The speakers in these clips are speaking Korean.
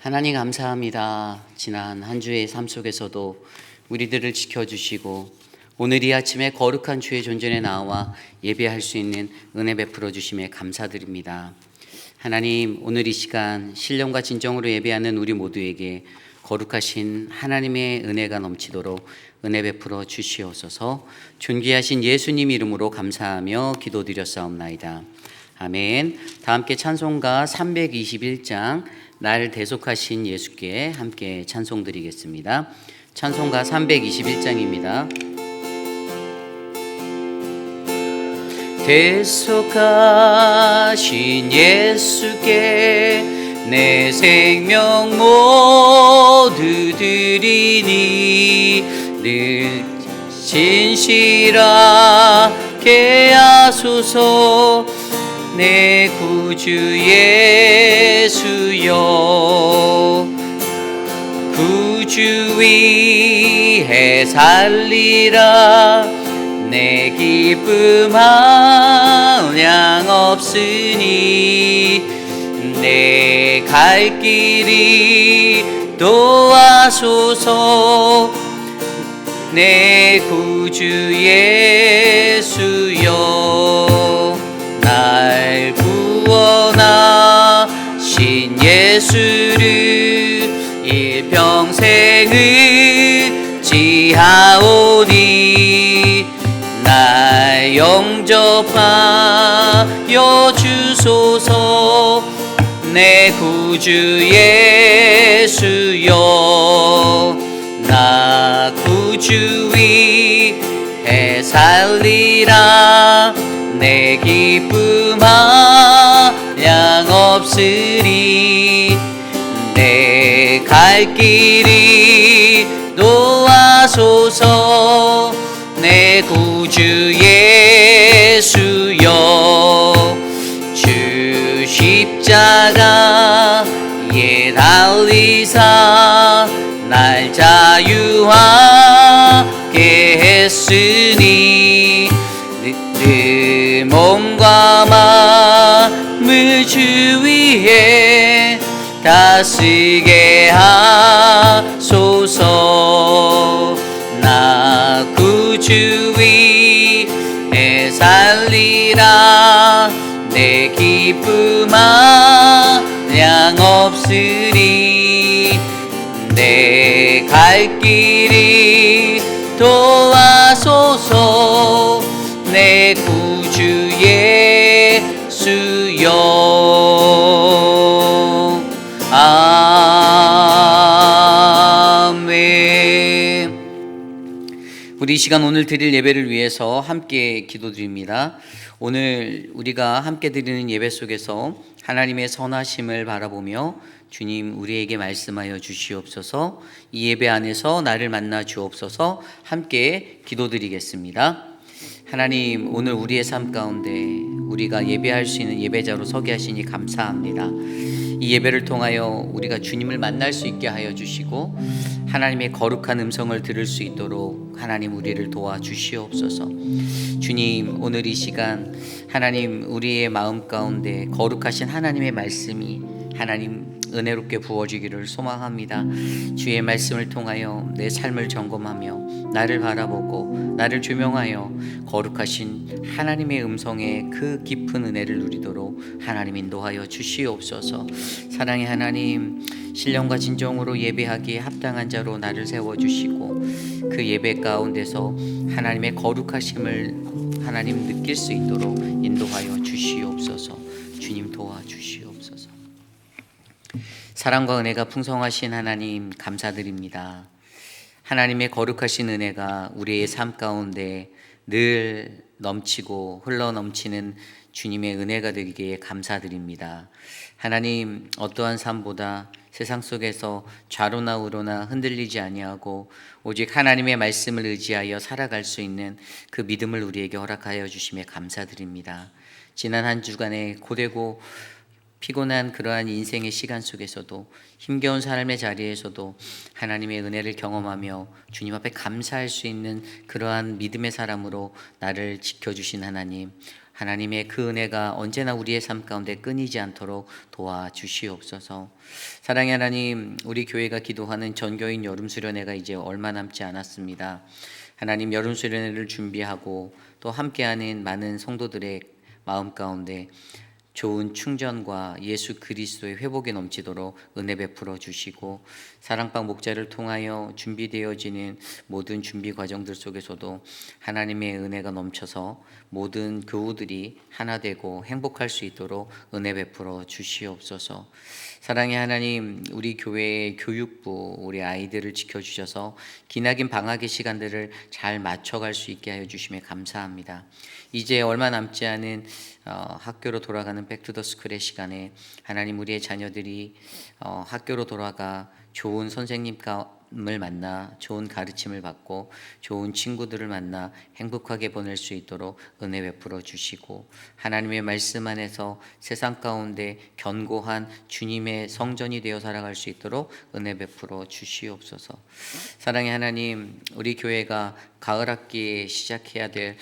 하나님 감사합니다. 지난 한 주의 삶 속에서도 우리들을 지켜주시고 오늘 이 아침에 거룩한 주의 존전에 나와 예배할 수 있는 은혜 베풀어 주심에 감사드립니다. 하나님, 오늘 이 시간 신령과 진정으로 예배하는 우리 모두에게 거룩하신 하나님의 은혜가 넘치도록 은혜 베풀어 주시옵소서. 존귀하신 예수님 이름으로 감사하며 기도드렸사옵나이다. 아멘. 다 함께 찬송가 321장 날 대속하신 예수께 함께 찬송 드리겠습니다. 찬송가 321장입니다. 대속하신 예수께 내 생명 모두 드리니 늘 진실하게 하소서. 내 구주 예수여, 구주 위해 살리라. 내 기쁨 한량 없으니 내 갈 길이 도와소서. 내 구주 예수여, 날 구원하신 예수를 일평생을 지하오니 날 영접하여 주소서. 내 구주 예수여, 나 구주 위해 살리라. 내 기쁨 한량 없으리 내 갈 길이 도와소서. 내 구주 예수여, 주 십자가에 달리사 날 자유하게 했으니 내 몸과 마음을 주 위에 다스리게 하소서. 나 구주 위에 살리라. 내 기쁨 한량 없으리 내 갈 길이 도와소서. 내 구주 예수여, 아멘. 우리 이 시간 오늘 드릴 예배를 위해서 함께 기도드립니다. 오늘 우리가 함께 드리는 예배 속에서 하나님의 선하심을 바라보며 주님 우리에게 말씀하여 주시옵소서. 이 예배 안에서 나를 만나 주옵소서. 함께 기도드리겠습니다. 하나님, 오늘 우리의 삶 가운데 우리가 예배할 수 있는 예배자로 서게 하시니 감사합니다. 이 예배를 통하여 우리가 주님을 만날 수 있게 하여 주시고 하나님의 거룩한 음성을 들을 수 있도록 하나님 우리를 도와주시옵소서. 주님, 오늘 이 시간 하나님 우리의 마음 가운데 거룩하신 하나님의 말씀이 하나님 은혜롭게 부어지기를 소망합니다. 주의 말씀을 통하여 내 삶을 점검하며 나를 바라보고 나를 조명하여 거룩하신 하나님의 음성의 그 깊은 은혜를 누리도록 하나님 인도하여 주시옵소서. 사랑의 하나님, 신령과 진정으로 예배하기에 합당한 자로 나를 세워주시고 그 예배 가운데서 하나님의 거룩하심을 하나님 느낄 수 있도록 인도하여 주시옵소서. 주님 도와주시옵소서. 사랑과 은혜가 풍성하신 하나님 감사드립니다. 하나님의 거룩하신 은혜가 우리의 삶 가운데 늘 넘치고 흘러넘치는 주님의 은혜가 되기에 감사드립니다. 하나님, 어떠한 삶보다 세상 속에서 좌로나 우로나 흔들리지 아니하고 오직 하나님의 말씀을 의지하여 살아갈 수 있는 그 믿음을 우리에게 허락하여 주심에 감사드립니다. 지난 한 주간에 고되고 피곤한 그러한 인생의 시간 속에서도 힘겨운 삶의 자리에서도 하나님의 은혜를 경험하며 주님 앞에 감사할 수 있는 그러한 믿음의 사람으로 나를 지켜주신 하나님, 하나님의 그 은혜가 언제나 우리의 삶 가운데 끊이지 않도록 도와주시옵소서. 사랑의 하나님, 우리 교회가 기도하는 전교인 여름수련회가 이제 얼마 남지 않았습니다. 하나님, 여름수련회를 준비하고 또 함께하는 많은 성도들의 마음 가운데 좋은 충전과 예수 그리스도의 회복이 넘치도록 은혜 베풀어 주시고, 사랑방 목자를 통하여 준비되어지는 모든 준비 과정들 속에서도 하나님의 은혜가 넘쳐서 모든 교우들이 하나 되고 행복할 수 있도록 은혜 베풀어 주시옵소서. 사랑의 하나님, 우리 교회의 교육부, 우리 아이들을 지켜주셔서 기나긴 방학의 시간들을 잘 맞춰갈 수 있게 하여 주심에 감사합니다. 이제 얼마 남지 않은 학교로 돌아가는 백투더스쿨의 시간에 하나님, 우리의 자녀들이 학교로 돌아가 좋은 선생님을 만나 좋은 가르침을 받고 좋은 친구들을 만나 행복하게 보낼 수 있도록 은혜 베풀어 주시고, 하나님의 말씀 안에서 세상 가운데 견고한 주님의 성전이 되어 살아갈 수 있도록 은혜 베풀어 주시옵소서. 사랑의 하나님, 우리 교회가 가을 학기에 시작해야 될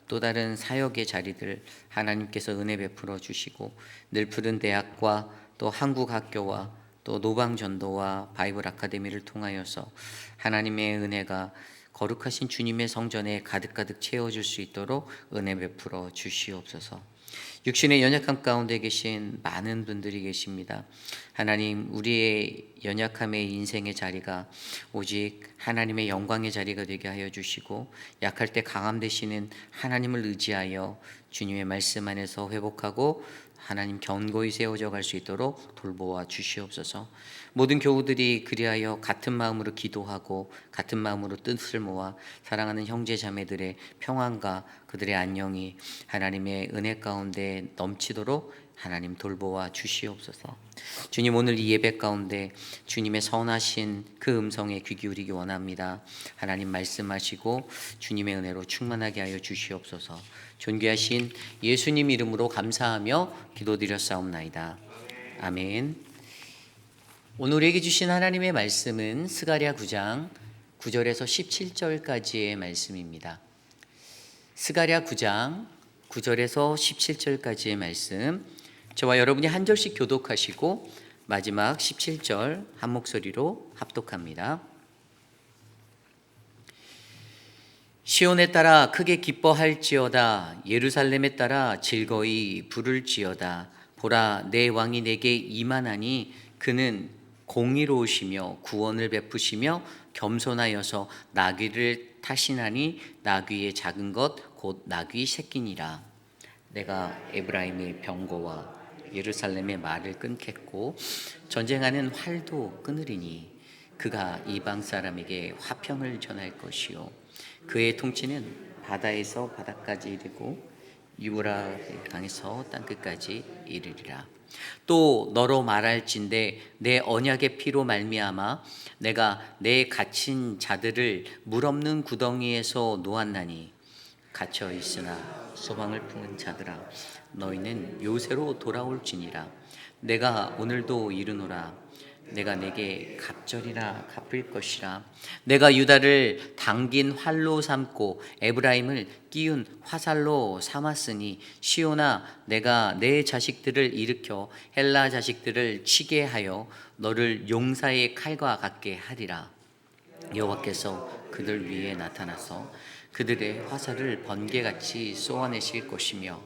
또 다른 사역의 자리들 하나님께서 은혜 베풀어 주시고, 늘푸른 대학과 또 한국 학교와 또 노방전도와 바이블 아카데미를 통하여서 하나님의 은혜가 거룩하신 주님의 성전에 가득가득 채워줄 수 있도록 은혜 베풀어 주시옵소서. 육신의 연약함 가운데 계신 많은 분들이 계십니다. 하나님, 우리의 연약함의 인생의 자리가 오직 하나님의 영광의 자리가 되게 하여 주시고, 약할 때 강함 되시는 하나님을 의지하여 주님의 말씀 안에서 회복하고 하나님 견고히 세워져 갈 수 있도록 돌보아 주시옵소서. 모든 교우들이 그리하여 같은 마음으로 기도하고 같은 마음으로 뜻을 모아 사랑하는 형제 자매들의 평안과 그들의 안녕이 하나님의 은혜 가운데 넘치도록 하나님 돌보아 주시옵소서. 주님, 오늘 이 예배 가운데 주님의 선하신 그 음성에 귀 기울이기 원합니다. 하나님 말씀하시고 주님의 은혜로 충만하게 하여 주시옵소서. 존귀하신 예수님 이름으로 감사하며 기도드렸사옵나이다. 아멘. 오늘 우리에게 주신 하나님의 말씀은 스가랴 9장 9절에서 17절까지의 말씀입니다. 스가랴 9장 9절에서 17절까지의 말씀, 저와 여러분이 한 절씩 교독하시고 마지막 17절 한 목소리로 합독합니다. 시온에 따라 크게 기뻐할지어다. 예루살렘에 따라 즐거이 부를지어다. 보라, 내 왕이 내게 임하나니 그는 공의로우시며 구원을 베푸시며 겸손하여서 나귀를 타시나니 나귀의 작은 것 곧 나귀 새끼니라. 내가 에브라임의 병거와 예루살렘의 말을 끊겠고 전쟁하는 활도 끊으리니 그가 이방 사람에게 화평을 전할 것이요 그의 통치는 바다에서 바다까지 이르고 유브라데 강에서 땅끝까지 이르리라. 또 너로 말할진대 내 언약의 피로 말미암아 내가 내 갇힌 자들을 물 없는 구덩이에서 놓았나니 갇혀 있으나 소망을 품은 자들아 너희는 요새로 돌아올지니라. 내가 오늘도 이르노라. 내가 내게 갑절이라 갚을 것이라. 내가 유다를 당긴 활로 삼고 에브라임을 끼운 화살로 삼았으니 시온아, 내가 내 자식들을 일으켜 헬라 자식들을 치게 하여 너를 용사의 칼과 같게 하리라. 여호와께서 그들 위에 나타나서 그들의 화살을 번개같이 쏘아내실 것이며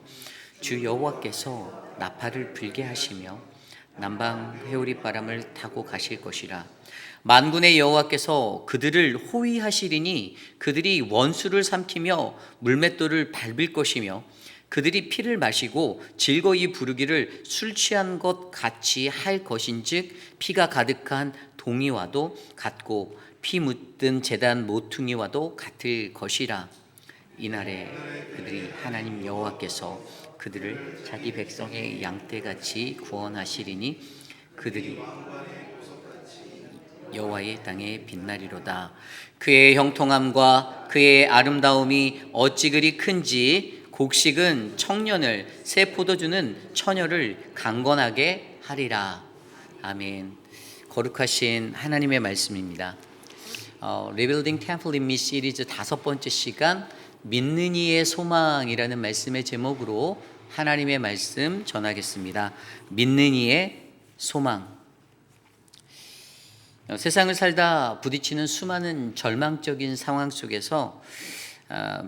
주 여호와께서 나팔을 불게 하시며 남방 회오리 바람을 타고 가실 것이라. 만군의 여호와께서 그들을 호위하시리니 그들이 원수를 삼키며 물맷돌을 밟을 것이며 그들이 피를 마시고 즐거이 부르기를 술 취한 것 같이 할 것인즉 피가 가득한 동이와도 같고 피 묻은 제단 모퉁이와도 같을 것이라. 이날에 그들이 하나님 여호와께서 그들을 자기 백성의 양떼같이 구원하시리니 그들이 여호와의 땅에 빛나리로다. 그의 형통함과 그의 아름다움이 어찌 그리 큰지 곡식은 청년을 새 포도주는 처녀를 강건하게 하리라. 아멘. 거룩하신 하나님의 말씀입니다. Rebuilding Temple in Me 시리즈 5번째 시간 믿는 이의 소망이라는 말씀의 제목으로 하나님의 말씀 전하겠습니다. 믿는 이의 소망. 세상을 살다 부딪히는 수많은 절망적인 상황 속에서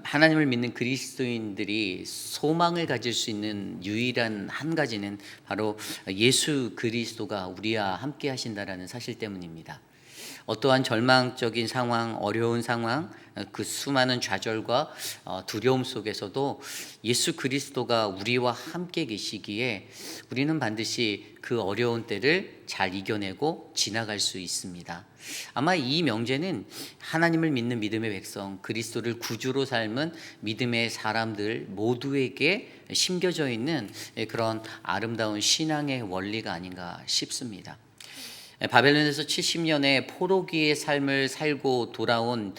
하나님을 믿는 그리스도인들이 소망을 가질 수 있는 유일한 한 가지는 바로 예수 그리스도가 우리와 함께 하신다라는 사실 때문입니다. 어떠한 절망적인 상황, 어려운 상황, 그 수많은 좌절과 두려움 속에서도 예수 그리스도가 우리와 함께 계시기에 우리는 반드시 그 어려운 때를 잘 이겨내고 지나갈 수 있습니다. 아마 이 명제는 하나님을 믿는 믿음의 백성, 그리스도를 구주로 삶은 믿음의 사람들 모두에게 심겨져 있는 그런 아름다운 신앙의 원리가 아닌가 싶습니다. 바벨론에서 70년의 포로기의 삶을 살고 돌아온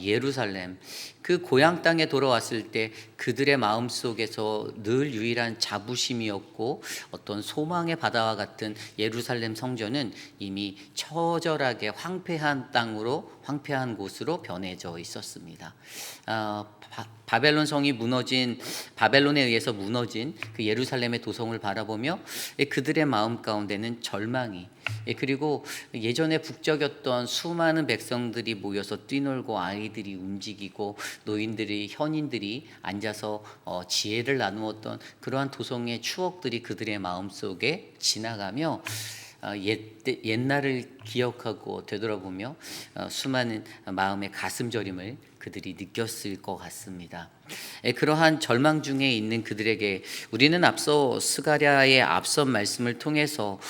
예루살렘, 그 고향 땅에 돌아왔을 때 그들의 마음속에서 늘 유일한 자부심이었고 어떤 소망의 바다와 같은 예루살렘 성전은 이미 처절하게 황폐한 땅으로, 황폐한 곳으로 변해져 있었습니다. 바벨론 성이 무너진, 바벨론에 의해서 무너진 그 예루살렘의 도성을 바라보며 그들의 마음 가운데는 절망이, 그리고 예전에 북적였던 수많은 백성들이 모여서 뛰놀고 아이들이 움직이고 노인들이, 현인들이 앉아서 지혜를 나누었던 그러한 도성의 추억들이 그들의 마음속에 지나가며 옛날을 기억하고 되돌아보며 수많은 마음의 가슴 저림을 그들이 느꼈을 것 같습니다. 그러한 절망 중에 있는 그들에게 우리는 앞서 스가랴의 앞선 말씀을 통해서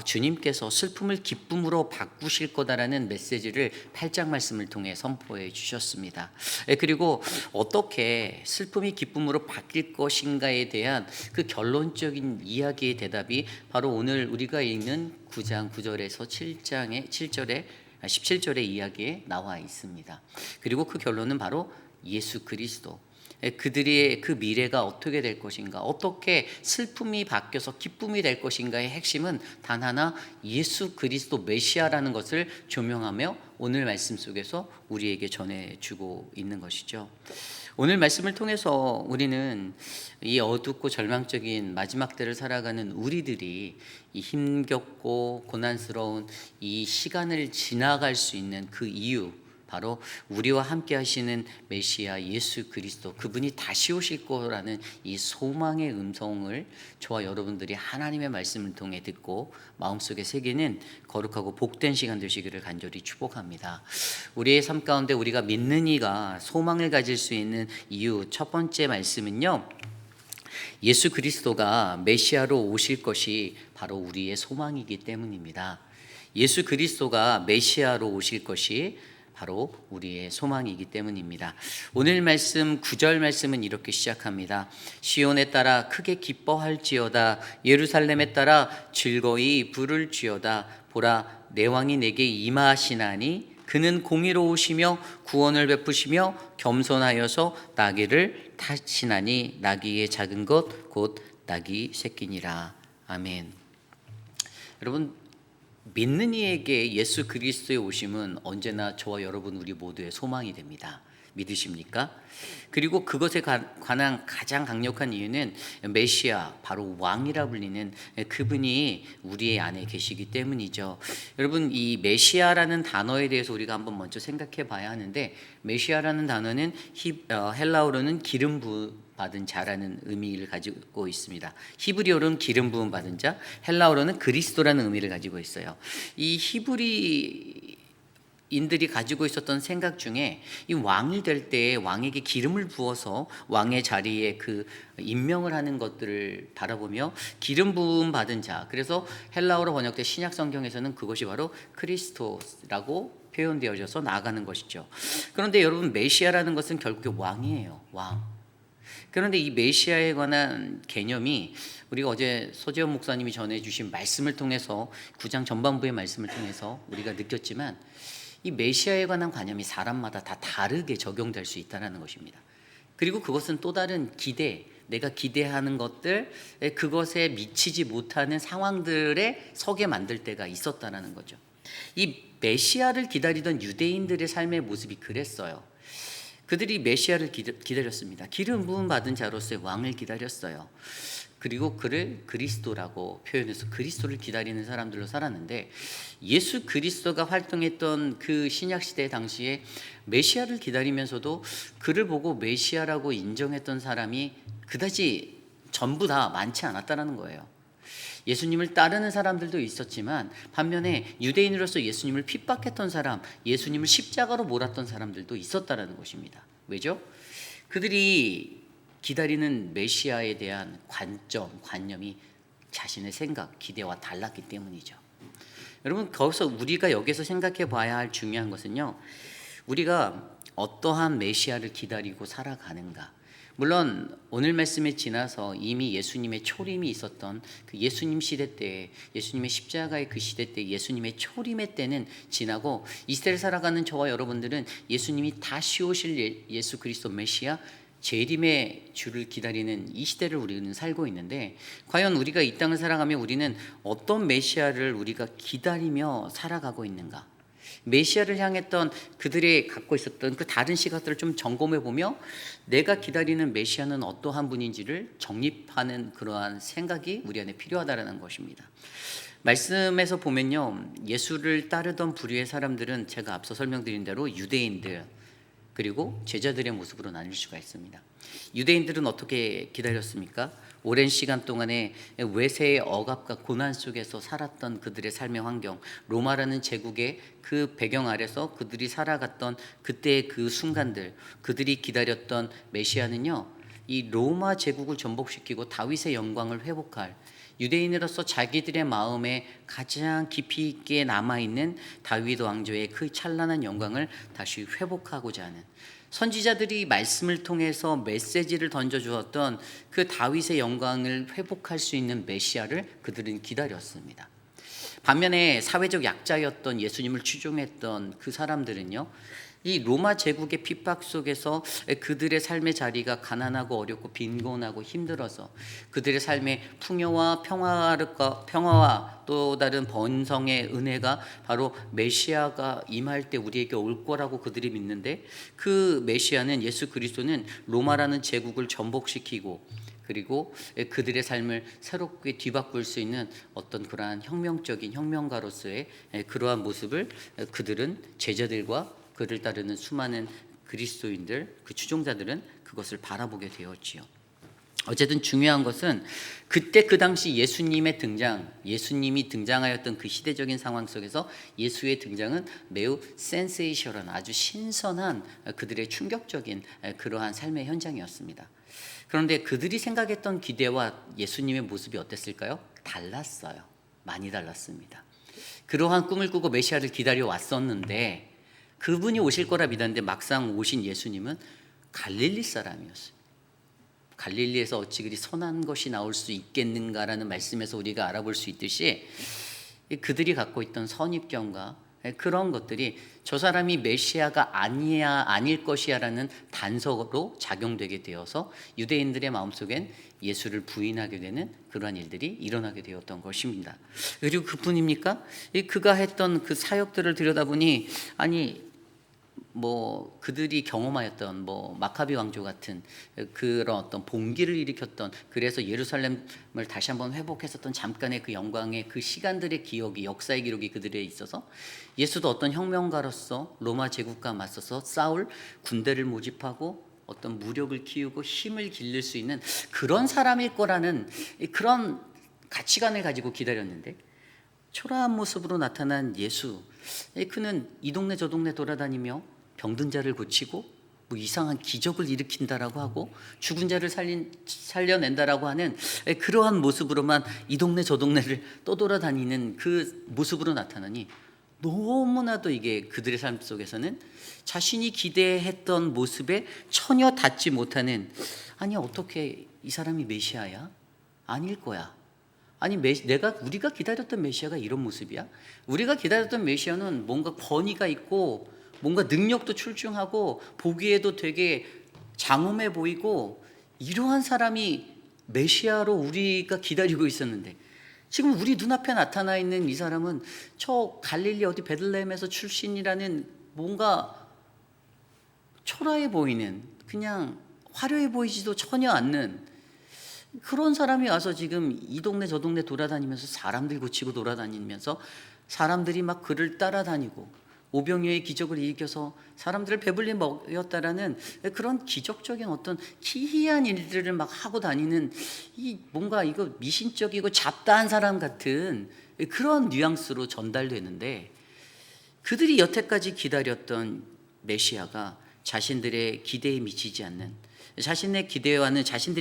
주님께서 슬픔을 기쁨으로 바꾸실 거다라는 메시지를 8장 말씀을 통해 선포해 주셨습니다. 그리고 어떻게 슬픔이 기쁨으로 바뀔 것인가에 대한 그 결론적인 이야기의 대답이 바로 오늘 우리가 읽는 9장 9절에서 7절에 17절의 이야기에 나와 있습니다. 그리고 그 결론은 바로 예수 그리스도, 그들의 그 미래가 어떻게 될 것인가, 어떻게 슬픔이 바뀌어서 기쁨이 될 것인가의 핵심은 단 하나, 예수 그리스도 메시아라는 것을 조명하며 오늘 말씀 속에서 우리에게 전해주고 있는 것이죠. 오늘 말씀을 통해서 우리는 이 어둡고 절망적인 마지막 때를 살아가는 우리들이 이 힘겹고 고난스러운 이 시간을 지나갈 수 있는 그 이유, 바로 우리와 함께 하시는 메시아 예수 그리스도, 그분이 다시 오실 거라는 이 소망의 음성을 저와 여러분들이 하나님의 말씀을 통해 듣고 마음속에 새기는 거룩하고 복된 시간 되시기를 간절히 축복합니다. 우리의 삶 가운데 우리가 믿는 이가 소망을 가질 수 있는 이유, 첫 번째 말씀은요, 예수 그리스도가 메시아로 오실 것이 바로 우리의 소망이기 때문입니다. 예수 그리스도가 메시아로 오실 것이 바로 우리의 소망이기 때문입니다. 오늘 말씀 9절 말씀은 이렇게 시작합니다. 시온에 따라 크게 기뻐할지어다, 예루살렘에 따라 즐거이 부를지어다. 보라, 내 왕이 내게 임하시나니 그는 공의로우시며 구원을 베푸시며 겸손하여서 나귀를 타시나니 나귀의 작은 것 곧 나귀 새끼니라. 아멘. 여러분, 믿는 이에게 예수 그리스도의 오심은 언제나 저와 여러분 우리 모두의 소망이 됩니다. 믿으십니까? 그리고 그것에 관한 가장 강력한 이유는 메시아, 바로 왕이라 불리는 그분이 우리의 안에 계시기 때문이죠. 여러분, 이 메시아라는 단어에 대해서 우리가 한번 먼저 생각해 봐야 하는데, 메시아라는 단어는 헬라어로는 기름 부음 받은 자라는 의미를 가지고 있습니다. 히브리어로는 기름 부음 받은 자, 헬라어로는 그리스도라는 의미를 가지고 있어요. 이 히브리인들이 가지고 있었던 생각 중에 이 왕이 될 때 왕에게 기름을 부어서 왕의 자리에 그 임명을 하는 것들을 바라보며 기름 부음 받은 자, 그래서 헬라어로 번역된 신약 성경에서는 그것이 바로 크리스토스라고 표현되어져서 나아가는 것이죠. 그런데 여러분, 메시아라는 것은 결국에 왕이에요. 왕. 그런데 이 메시아에 관한 개념이 우리가 어제 서재원 목사님이 전해주신 말씀을 통해서 9장 전반부의 말씀을 통해서 우리가 느꼈지만, 이 메시아에 관한 관념이 사람마다 다 다르게 적용될 수 있다는 것입니다. 그리고 그것은 또 다른 기대, 내가 기대하는 것들, 그것에 미치지 못하는 상황들에 서게 만들 때가 있었다는 거죠. 이 메시아를 기다리던 유대인들의 삶의 모습이 그랬어요. 그들이 메시아를 기다렸습니다. 기름 부음 받은 자로서의 왕을 기다렸어요. 그리고 그를 그리스도라고 표현해서 그리스도를 기다리는 사람들로 살았는데, 예수 그리스도가 활동했던 그 신약 시대 당시에 메시아를 기다리면서도 그를 보고 메시아라고 인정했던 사람이 그다지 전부 다 많지 않았다는 거예요. 예수님을 따르는 사람들도 있었지만 반면에 유대인으로서 예수님을 핍박했던 사람, 예수님을 십자가로 몰았던 사람들도 있었다는 것입니다. 왜죠? 그들이 기다리는 메시아에 대한 관념이 자신의 생각, 기대와 달랐기 때문이죠. 여러분, 거기서 우리가 여기서 생각해 봐야 할 중요한 것은요, 우리가 어떠한 메시아를 기다리고 살아가는가. 물론 오늘 말씀에 지나서 이미 예수님의 초림이 있었던 그 예수님 시대 때, 예수님의 십자가의 그 시대 때, 예수님의 초림의 때는 지나고 이 시대를 살아가는 저와 여러분들은 예수님이 다시 오실 예수 그리스도 메시아 재림의 주를 기다리는 이 시대를 우리는 살고 있는데, 과연 우리가 이 땅을 살아가며 우리는 어떤 메시아를 우리가 기다리며 살아가고 있는가? 메시아를 향했던 그들이 갖고 있었던 그 다른 시각들을 좀 점검해 보며 내가 기다리는 메시아는 어떠한 분인지를 정립하는 그러한 생각이 우리 안에 필요하다는 것입니다. 말씀에서 보면요, 예수를 따르던 부류의 사람들은 제가 앞서 설명드린 대로 유대인들 그리고 제자들의 모습으로 나뉠 수가 있습니다. 유대인들은 어떻게 기다렸습니까? 오랜 시간 동안에 외세의 억압과 고난 속에서 살았던 그들의 삶의 환경, 로마라는 제국의 그 배경 아래서 그들이 살아갔던 그때의 그 순간들, 그들이 기다렸던 메시아는요, 이 로마 제국을 전복시키고 다윗의 영광을 회복할, 유대인으로서 자기들의 마음에 가장 깊이 있게 남아있는 다윗 왕조의 그 찬란한 영광을 다시 회복하고자 하는, 선지자들이 말씀을 통해서 메시지를 던져주었던 그 다윗의 영광을 회복할 수 있는 메시아를 그들은 기다렸습니다. 반면에 사회적 약자였던 예수님을 추종했던 그 사람들은요, 이 로마 제국의 핍박 속에서 그들의 삶의 자리가 가난하고 어렵고 빈곤하고 힘들어서 그들의 삶의 풍요와 평화와 또 다른 번성의 은혜가 바로 메시아가 임할 때 우리에게 올 거라고 그들이 믿는데, 그 메시아는, 예수 그리스도는 로마라는 제국을 전복시키고 그리고 그들의 삶을 새롭게 뒤바꿀 수 있는 어떤 그러한 혁명적인 혁명가로서의 그러한 모습을 그들은, 제자들과 그를 따르는 수많은 그리스도인들, 그 추종자들은 그것을 바라보게 되었지요. 어쨌든 중요한 것은 그때 그 당시 예수님의 등장, 예수님이 등장하였던 그 시대적인 상황 속에서 예수의 등장은 매우 센세이션한, 아주 신선한 그들의 충격적인 그러한 삶의 현장이었습니다. 그런데 그들이 생각했던 기대와 예수님의 모습이 어땠을까요? 달랐어요. 많이 달랐습니다. 그러한 꿈을 꾸고 메시아를 기다려 왔었는데, 그분이 오실 거라 믿었는데 막상 오신 예수님은 갈릴리 사람이었어요. 갈릴리에서 어찌 그리 선한 것이 나올 수 있겠는가라는 말씀에서 우리가 알아볼 수 있듯이, 그들이 갖고 있던 선입견과 그런 것들이 저 사람이 메시아가 아닐 것이야라는 단서로 작용되게 되어서 유대인들의 마음속엔 예수를 부인하게 되는 그러한 일들이 일어나게 되었던 것입니다. 그리고 그뿐입니까? 그가 했던 그 사역들을 들여다보니, 아니 그들이 경험하였던 마카비 왕조 같은 그런 어떤 봉기를 일으켰던, 그래서 예루살렘을 다시 한번 회복했었던 잠깐의 그 영광의 그 시간들의 기억이, 역사의 기록이 그들에 있어서 예수도 어떤 혁명가로서 로마 제국과 맞서서 싸울 군대를 모집하고 어떤 무력을 키우고 힘을 기를 수 있는 그런 사람일 거라는 그런 가치관을 가지고 기다렸는데, 초라한 모습으로 나타난 예수, 그는 이 동네 저 동네 돌아다니며 병든 자를 고치고 이상한 기적을 일으킨다라고 하고 죽은 자를 살려낸다라고 하는 그러한 모습으로만 이 동네 저 동네를 떠돌아다니는 그 모습으로 나타나니, 너무나도 이게 그들의 삶 속에서는 자신이 기대했던 모습에 전혀 닿지 못하는, 아니 어떻게 이 사람이 메시아야? 아닐 거야. 아니 우리가 기다렸던 메시아가 이런 모습이야? 우리가 기다렸던 메시아는 뭔가 권위가 있고 뭔가 능력도 출중하고 보기에도 되게 장엄해 보이고 이러한 사람이 메시아로 우리가 기다리고 있었는데, 지금 우리 눈앞에 나타나 있는 이 사람은 저 갈릴리 어디 베들레헴에서 출신이라는 뭔가 초라해 보이는, 그냥 화려해 보이지도 전혀 않는 그런 사람이 와서 지금 이 동네 저 동네 돌아다니면서 사람들 고치고 돌아다니면서 사람들이 막 그를 따라다니고 오병이어의 기적을 일으켜서 사람들을 배불리 먹였다라는 그런 기적적인 어떤 기이한 일들을 막 하고 다니는, 이 뭔가 이거 미신적이고 잡다한 사람 같은 그런 뉘앙스로 전달되는데, 그들이 여태까지 기다렸던 메시아가 자신들의 기대에 미치지 않는, 자신들의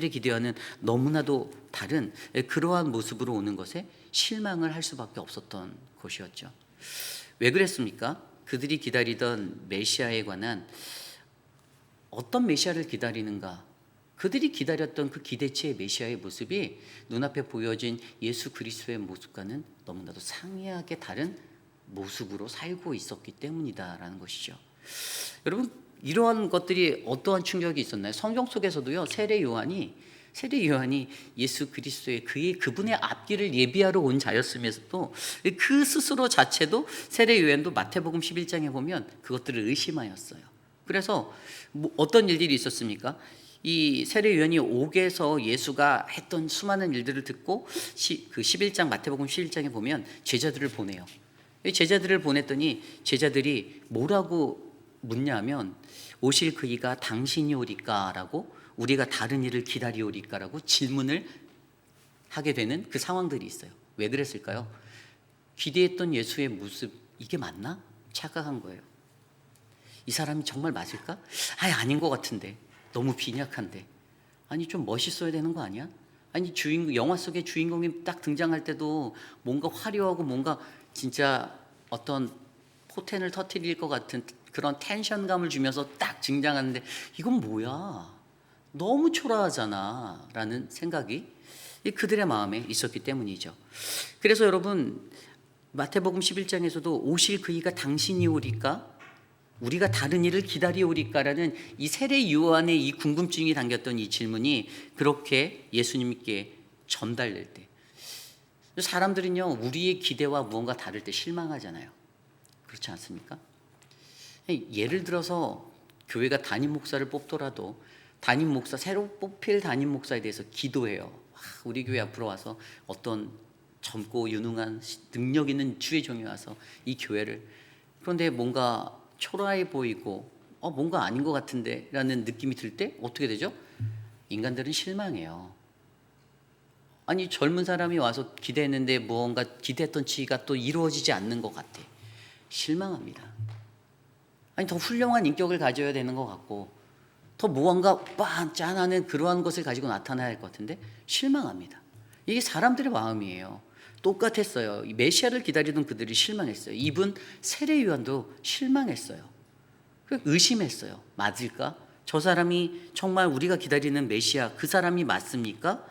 기대와는 너무나도 다른 그러한 모습으로 오는 것에 실망을 할 수밖에 없었던 것이었죠. 왜 그랬습니까? 그들이 기다리던 메시아에 관한, 어떤 메시아를 기다리는가, 그들이 기다렸던 그 기대치의 메시아의 모습이 눈앞에 보여진 예수 그리스도의 모습과는 너무나도 상이하게 다른 모습으로 살고 있었기 때문이다라는 것이죠. 여러분, 이러한 것들이 어떠한 충격이 있었나요? 성경 속에서도요, 세례 요한이 예수 그리스도의 그분의 앞길을 예비하러 온 자였으면서도 그 스스로 자체도, 세례 요한도 마태복음 11장에 보면 그것들을 의심하였어요. 그래서 어떤 일들이 있었습니까? 이 세례 요한이 옥에서 예수가 했던 수많은 일들을 듣고 그 11장, 마태복음 11장에 보면 제자들을 보내요. 제자들을 보냈더니 제자들이 뭐라고 묻냐면, 오실 그 이가 당신이 오리까? 라고, 우리가 다른 일을 기다리오리까? 라고 질문을 하게 되는 그 상황들이 있어요. 왜 그랬을까요? 기대했던 예수의 모습, 이게 맞나? 착각한 거예요. 이 사람이 정말 맞을까? 아닌 것 같은데, 너무 빈약한데, 아니 좀 멋있어야 되는 거 아니야? 아니 영화 속의 주인공이 딱 등장할 때도 뭔가 화려하고 뭔가 진짜 어떤 포텐을 터뜨릴 것 같은 그런 텐션감을 주면서 딱 등장하는데, 이건 뭐야? 너무 초라하잖아 라는 생각이 그들의 마음에 있었기 때문이죠. 그래서 여러분, 마태복음 11장에서도 오실 그 이가 당신이 오리까? 우리가 다른 일을 기다리오리까라는 이 세례 요한의 이 궁금증이 담겼던 이 질문이 그렇게 예수님께 전달될 때, 사람들은요, 우리의 기대와 무언가 다를 때 실망하잖아요. 그렇지 않습니까? 예를 들어서 교회가 담임 목사를 뽑더라도 새로 뽑힐 담임 목사에 대해서 기도해요. 우리 교회 앞으로 와서 어떤 젊고 유능한 능력 있는 주의 종이 와서 이 교회를, 그런데 뭔가 초라해 보이고 뭔가 아닌 것 같은데 라는 느낌이 들 때 어떻게 되죠? 인간들은 실망해요. 아니 젊은 사람이 와서 기대했는데 무언가 기대했던 치가 또 이루어지지 않는 것 같아. 실망합니다. 아니 더 훌륭한 인격을 가져야 되는 것 같고 더 무언가 짠하는 그러한 것을 가지고 나타나야 할 것 같은데 실망합니다. 이게 사람들의 마음이에요. 똑같았어요. 메시아를 기다리던 그들이 실망했어요. 이분 세례 요한도 실망했어요. 의심했어요. 맞을까? 저 사람이 정말 우리가 기다리는 메시아, 그 사람이 맞습니까?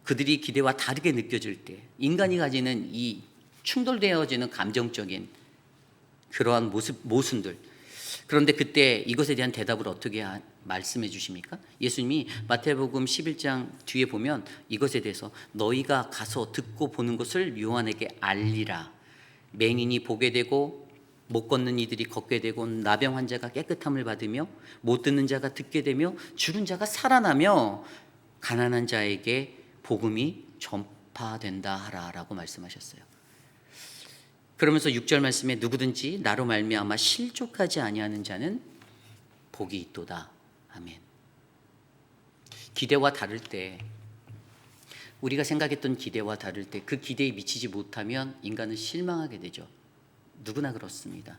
그들이 기대와 다르게 느껴질 때, 인간이 가지는 이 충돌되어지는 감정적인 그러한 모순들, 그런데 그때 이것에 대한 대답을 어떻게 말씀해 주십니까? 예수님이 마태복음 11장 뒤에 보면 이것에 대해서 너희가 가서 듣고 보는 것을 요한에게 알리라. 맹인이 보게 되고 못 걷는 이들이 걷게 되고 나병 환자가 깨끗함을 받으며 못 듣는 자가 듣게 되며 죽은 자가 살아나며 가난한 자에게 복음이 전파된다 하라라고 말씀하셨어요. 그러면서 6절 말씀에 누구든지 나로 말미암아 실족하지 아니하는 자는 복이 있도다. 아멘. 기대와 다를 때, 우리가 생각했던 기대와 다를 때 그 기대에 미치지 못하면 인간은 실망하게 되죠. 누구나 그렇습니다.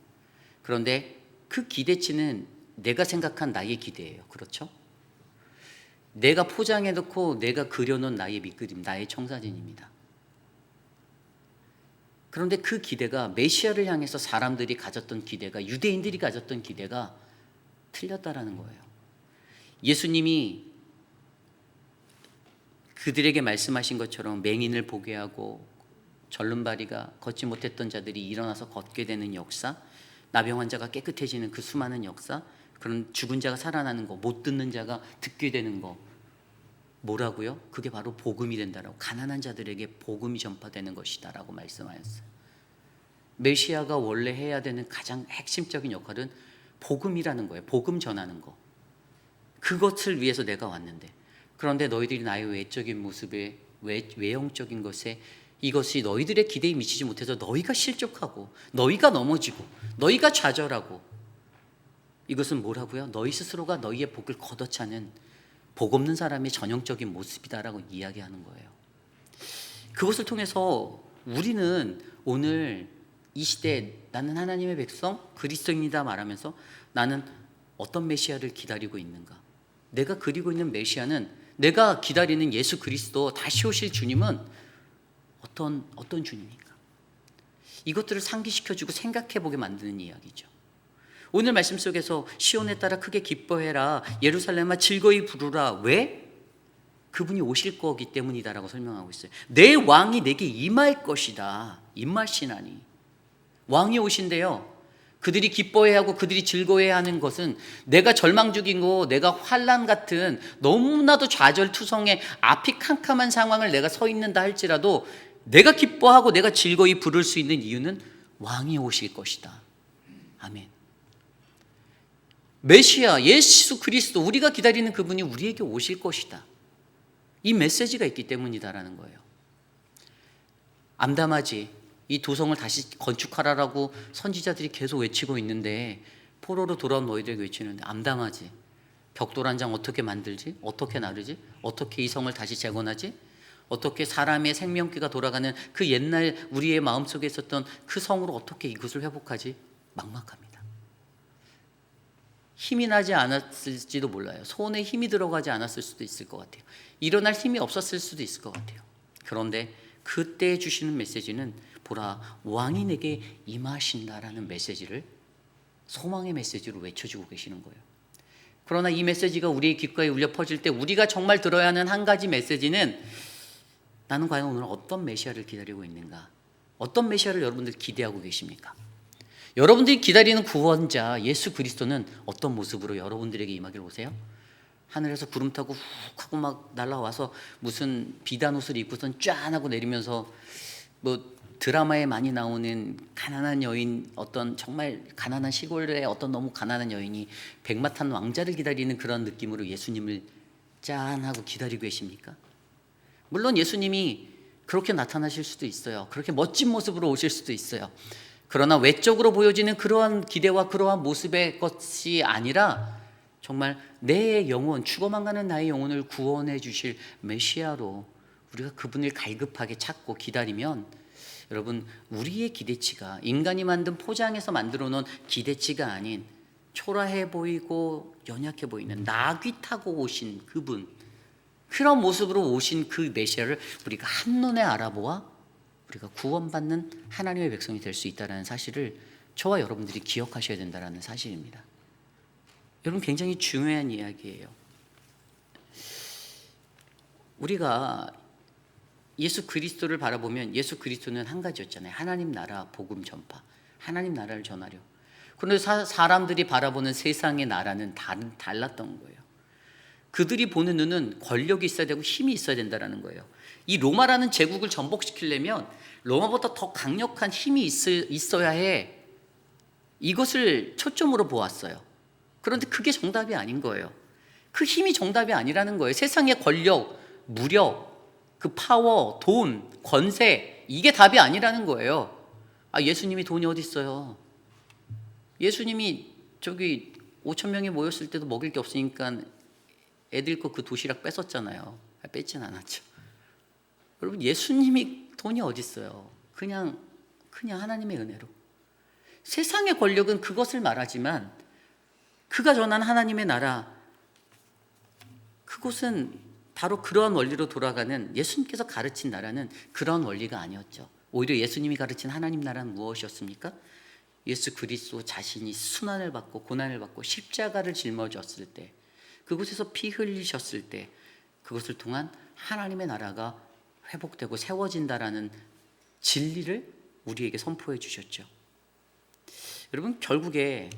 그런데 그 기대치는 내가 생각한 나의 기대예요. 그렇죠? 내가 포장해 놓고 내가 그려놓은 나의 밑그림, 나의 청사진입니다. 그런데 그 기대가, 메시아를 향해서 사람들이 가졌던 기대가, 유대인들이 가졌던 기대가 틀렸다라는 거예요. 예수님이 그들에게 말씀하신 것처럼 맹인을 보게 하고 절름발이가 걷지 못했던 자들이 일어나서 걷게 되는 역사, 나병 환자가 깨끗해지는 그 수많은 역사, 그런 죽은 자가 살아나는 거, 못 듣는 자가 듣게 되는 거, 뭐라고요? 그게 바로 복음이 된다라고, 가난한 자들에게 복음이 전파되는 것이다라고 말씀하였어요. 메시아가 원래 해야 되는 가장 핵심적인 역할은 복음이라는 거예요. 복음 전하는 거. 그것을 위해서 내가 왔는데, 그런데 너희들이 나의 외적인 모습에, 외형적인 것에 이것이 너희들의 기대에 미치지 못해서 너희가 실족하고 너희가 넘어지고 너희가 좌절하고, 이것은 뭐라고요? 너희 스스로가 너희의 복을 걷어차는 복 없는 사람의 전형적인 모습이다라고 이야기하는 거예요. 그것을 통해서 우리는 오늘 이 시대에 나는 하나님의 백성 그리스도인이다 말하면서 나는 어떤 메시아를 기다리고 있는가? 내가 그리고 있는 메시아는, 내가 기다리는 예수 그리스도 다시 오실 주님은 어떤 주님입니까? 이것들을 상기시켜주고 생각해보게 만드는 이야기죠. 오늘 말씀 속에서 시온에 따라 크게 기뻐해라, 예루살렘아 즐거이 부르라. 왜? 그분이 오실 거기 때문이다라고 설명하고 있어요. 내 왕이 내게 임할 것이다. 임하시나니. 왕이 오신대요. 그들이 기뻐해하고 그들이 즐거워해하는 것은 내가 절망 중인 거, 내가 환난 같은 너무나도 좌절투성의 앞이 캄캄한 상황을 내가 서 있는다 할지라도 내가 기뻐하고 내가 즐거이 부를 수 있는 이유는 왕이 오실 것이다. 아멘. 메시아 예수 그리스도, 우리가 기다리는 그분이 우리에게 오실 것이다. 이 메시지가 있기 때문이다라는 거예요. 암담하지, 이 도성을 다시 건축하라라고 선지자들이 계속 외치고 있는데, 포로로 돌아온 너희들에게 외치는데 암담하지. 벽돌 한 장 어떻게 만들지? 어떻게 나르지? 어떻게 이 성을 다시 재건하지? 어떻게 사람의 생명기가 돌아가는 그 옛날 우리의 마음속에 있었던 그 성으로 어떻게 이것을 회복하지? 막막합니다. 힘이 나지 않았을지도 몰라요. 손에 힘이 들어가지 않았을 수도 있을 것 같아요. 일어날 힘이 없었을 수도 있을 것 같아요. 그런데 그때 주시는 메시지는 보라, 왕이 내게 임하신다라는 메시지를 소망의 메시지로 외쳐주고 계시는 거예요. 그러나 이 메시지가 우리의 귓가에 울려 퍼질 때 우리가 정말 들어야 하는 한 가지 메시지는, 나는 과연 오늘 어떤 메시아를 기다리고 있는가? 어떤 메시아를 여러분들 기대하고 계십니까? 여러분들이 기다리는 구원자 예수 그리스도는 어떤 모습으로 여러분들에게 임하길 보세요? 하늘에서 구름 타고 훅 하고 막 날아와서 무슨 비단 옷을 입고선 짠 하고 내리면서, 뭐 드라마에 많이 나오는 가난한 여인, 어떤 정말 가난한 시골의 어떤 너무 가난한 여인이 백마탄 왕자를 기다리는 그런 느낌으로 예수님을 짠 하고 기다리고 계십니까? 물론 예수님이 그렇게 나타나실 수도 있어요. 그렇게 멋진 모습으로 오실 수도 있어요. 그러나 외적으로 보여지는 그러한 기대와 그러한 모습의 것이 아니라 정말 내 영혼, 죽어만 가는 나의 영혼을 구원해 주실 메시아로 우리가 그분을 갈급하게 찾고 기다리면, 여러분, 우리의 기대치가 인간이 만든 포장해서 만들어 놓은 기대치가 아닌 초라해 보이고 연약해 보이는 나귀 타고 오신 그분, 그런 모습으로 오신 그 메시아를 우리가 한눈에 알아보아 우리가 구원받는 하나님의 백성이 될 수 있다는 사실을 저와 여러분들이 기억하셔야 된다는 사실입니다. 여러분, 굉장히 중요한 이야기예요. 우리가 예수 그리스도를 바라보면 예수 그리스도는 한 가지였잖아요. 하나님 나라 복음 전파, 하나님 나라를 전하려. 그런데 사람들이 바라보는 세상의 나라는 달랐던 거예요. 그들이 보는 눈은 권력이 있어야 되고 힘이 있어야 된다는 거예요. 이 로마라는 제국을 전복시키려면 로마보다 더 강력한 힘이 있어야 해. 이것을 초점으로 보았어요. 그런데 그게 정답이 아닌 거예요. 그 힘이 정답이 아니라는 거예요. 세상의 권력, 무력, 그 파워, 돈, 권세, 이게 답이 아니라는 거예요. 예수님이 돈이 어디 있어요? 예수님이 저기 5천 명이 모였을 때도 먹을 게 없으니까 애들 거 그 도시락 뺏었잖아요. 뺏진 않았죠. 여러분, 예수님이 돈이 어디 있어요? 그냥 하나님의 은혜로. 세상의 권력은 그것을 말하지만 그가 전한 하나님의 나라, 그곳은 바로 그러한 원리로 돌아가는, 예수님께서 가르친 나라는 그런 원리가 아니었죠. 오히려 예수님이 가르친 하나님 나라는 무엇이었습니까? 예수 그리스도 자신이 순환을 받고 고난을 받고 십자가를 짊어졌을 때, 그곳에서 피 흘리셨을 때, 그것을 통한 하나님의 나라가 회복되고 세워진다라는 진리를 우리에게 선포해 주셨죠. 여러분, 결국에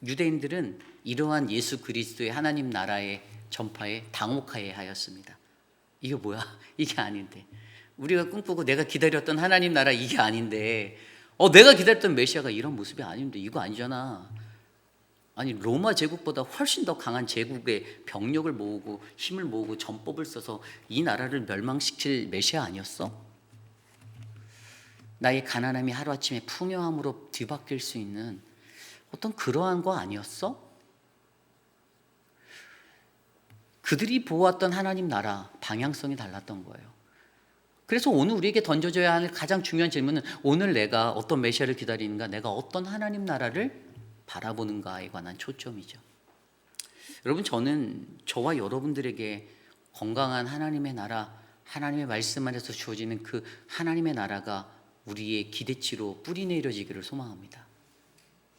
유대인들은 이러한 예수 그리스도의 하나님 나라의 전파에 당혹하게 하였습니다. 이게 뭐야? 이게 아닌데. 우리가 꿈꾸고 내가 기다렸던 하나님 나라 이게 아닌데, 내가 기다렸던 메시아가 이런 모습이 아닌데, 이거 아니잖아. 아니 로마 제국보다 훨씬 더 강한 제국의 병력을 모으고 힘을 모으고 전법을 써서 이 나라를 멸망시킬 메시아 아니었어? 나의 가난함이 하루아침에 풍요함으로 뒤바뀔 수 있는 어떤 그러한 거 아니었어? 그들이 보았던 하나님 나라 방향성이 달랐던 거예요. 그래서 오늘 우리에게 던져져야 할 가장 중요한 질문은 오늘 내가 어떤 메시아를 기다리는가, 내가 어떤 하나님 나라를 바라보는가에 관한 초점이죠. 여러분, 저는 저와 여러분들에게 건강한 하나님의 나라, 하나님의 말씀 안에서 주어지는 그 하나님의 나라가 우리의 기대치로 뿌리내려지기를 소망합니다.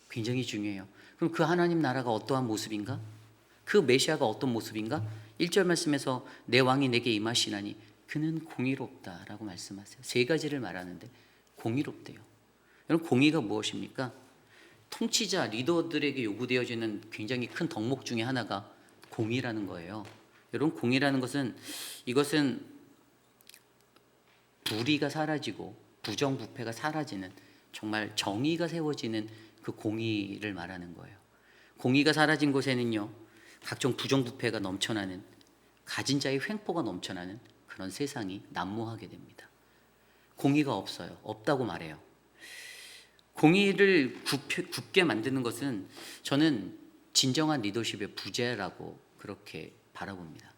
굉장히 중요해요. 그럼 그 하나님 나라가 어떠한 모습인가? 그 메시아가 어떤 모습인가? 1절 말씀에서 내 왕이 내게 임하시나니 그는 공의롭다라고 말씀하세요. 세 가지를 말하는데 공의롭대요. 여러분, 공의가 무엇입니까? 통치자, 리더들에게 요구되어지는 굉장히 큰 덕목 중에 하나가 공의라는 거예요. 여러분, 공의라는 것은 이것은 불의가 사라지고 부정부패가 사라지는 정말 정의가 세워지는 그 공의를 말하는 거예요. 공의가 사라진 곳에는요, 각종 부정부패가 넘쳐나는, 가진 자의 횡포가 넘쳐나는 그런 세상이 난무하게 됩니다. 공의가 없어요. 없다고 말해요. 공의를 굳게 만드는 것은 저는 진정한 리더십의 부재라고 그렇게 바라봅니다.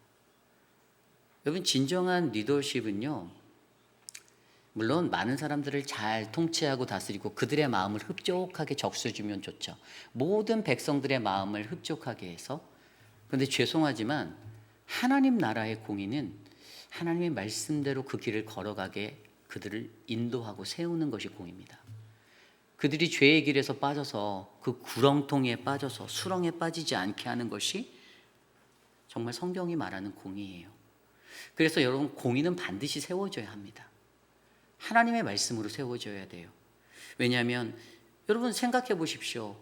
여러분, 진정한 리더십은요, 물론 많은 사람들을 잘 통치하고 다스리고 그들의 마음을 흡족하게 적셔주면 좋죠. 모든 백성들의 마음을 흡족하게 해서. 그런데 죄송하지만 하나님 나라의 공의는 하나님의 말씀대로 그 길을 걸어가게 그들을 인도하고 세우는 것이 공의입니다. 그들이 죄의 길에서 빠져서 그 구렁텅이에 빠져서 수렁에 빠지지 않게 하는 것이 정말 성경이 말하는 공의예요. 그래서 여러분, 공의는 반드시 세워져야 합니다. 하나님의 말씀으로 세워져야 돼요. 왜냐하면 여러분 생각해 보십시오.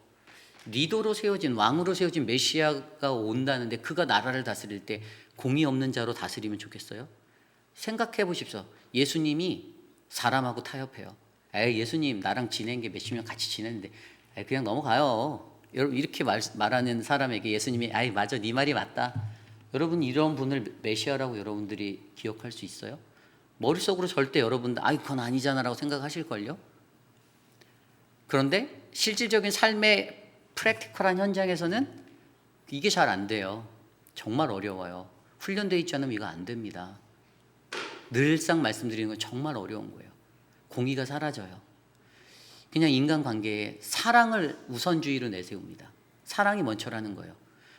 리더로 세워진, 왕으로 세워진 메시아가 온다는데 그가 나라를 다스릴 때 공의 없는 자로 다스리면 좋겠어요? 생각해 보십시오. 예수님이 사람하고 타협해요. 예수님 나랑 지낸 게 몇십 년 같이 지냈는데 그냥 넘어가요. 여러분, 이렇게 말하는 사람에게 예수님이 맞아, 네 말이 맞다. 여러분, 이런 분을 메시아라고 여러분들이 기억할 수 있어요? 머릿속으로 절대 여러분들 그건 아니잖아 라고 생각하실걸요? 그런데 실질적인 삶의 프랙티컬한 현장에서는 이게 잘 안 돼요. 정말 어려워요. 훈련되어 있지 않으면 이거 안 됩니다. 늘상 말씀드리는 건 정말 어려운 거예요. 공의가 사라져요. 그냥 인간관계에 사랑을 우선주의로 내세웁니다. 사랑이 먼저라는 거예요.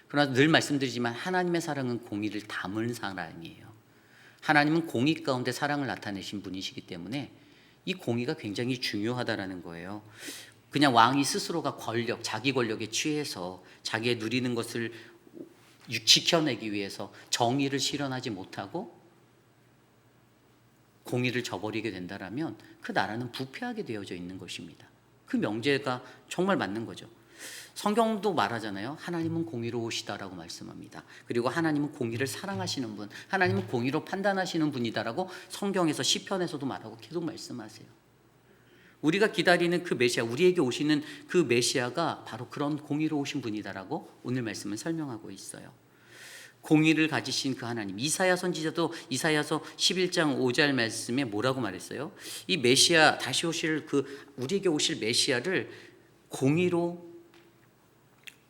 그러나 늘 말씀드리지만 하나님의 사랑은 공의를 담은 사랑이에요. 하나님은 공의 가운데 사랑을 나타내신 분이시기 때문에 이 공의가 굉장히 중요하다라는 거예요. 그냥 왕이 스스로가 권력, 자기 권력에 취해서 자기의 누리는 것을 지켜내기 위해서 정의를 실현하지 못하고 공의를 저버리게 된다라면 그 나라는 부패하게 되어져 있는 것입니다. 그 명제가 정말 맞는 거죠. 성경도 말하잖아요. 하나님은 공의로우시다라고 말씀합니다. 그리고 하나님은 공의를 사랑하시는 분, 하나님은 공의로 판단하시는 분이다라고 성경에서 시편에서도 말하고 계속 말씀하세요. 우리가 기다리는 그 메시아, 우리에게 오시는 그 메시아가 바로 그런 공의로우신 분이다라고 오늘 말씀은 설명하고 있어요. 공의를 가지신 그 하나님, 이사야 선지자도 이사야서 11장 5절 말씀에 뭐라고 말했어요? 이 메시아, 다시 오실 우리에게 오실 메시아를 공의로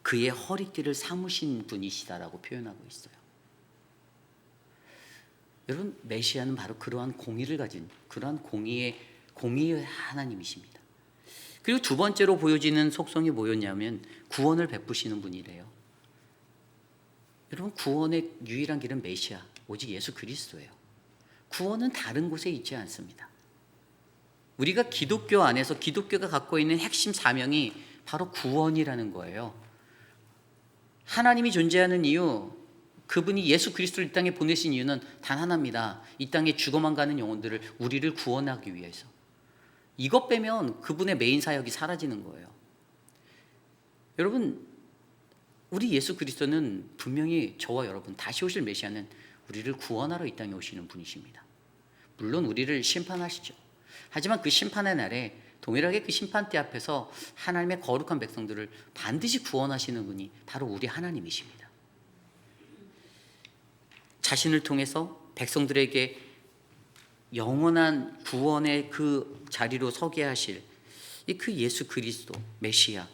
그의 허리띠를 삼으신 분이시다라고 표현하고 있어요. 여러분, 메시아는 바로 그러한 공의를 가진, 그러한 공의의 하나님이십니다. 그리고 두 번째로 보여지는 속성이 뭐였냐면 구원을 베푸시는 분이래요. 여러분, 구원의 유일한 길은 메시아, 오직 예수 그리스도예요. 구원은 다른 곳에 있지 않습니다. 우리가 기독교 안에서 기독교가 갖고 있는 핵심 사명이 바로 구원이라는 거예요. 하나님이 존재하는 이유, 그분이 예수 그리스도를 이 땅에 보내신 이유는 단 하나입니다. 이 땅에 죽어만 가는 영혼들을, 우리를 구원하기 위해서. 이것 빼면 그분의 메인 사역이 사라지는 거예요. 여러분, 우리 예수 그리스도는 분명히 저와 여러분, 다시 오실 메시아는 우리를 구원하러 이 땅에 오시는 분이십니다. 물론 우리를 심판하시죠. 하지만 그 심판의 날에 동일하게 그 심판대 앞에서 하나님의 거룩한 백성들을 반드시 구원하시는 분이 바로 우리 하나님이십니다. 자신을 통해서 백성들에게 영원한 구원의 그 자리로 서게 하실 그 예수 그리스도 메시아,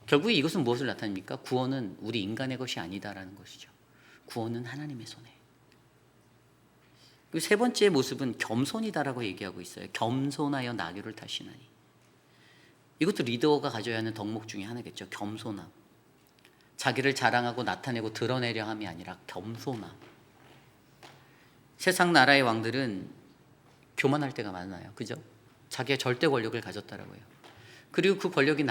결국 이것은 무엇을 나타냅니까? 구원은 우리 인간의 것이 아니다라는 것이죠. 구원은 하나님의 손에. 그리고 세 번째 모습은 겸손이다라고 얘기하고 있어요. 겸손하여 나귀를 타시나니. 이것도 리더가 가져야 하는 덕목 중에 하나겠죠. 겸손함. 자기를 자랑하고 나타내고 드러내려 함이 아니라 겸손함. 세상 나라의 왕들은 교만할 때가 많아요. 그죠? 자기의 절대 권력을 가졌다라고 해요. 그리고 그 권력이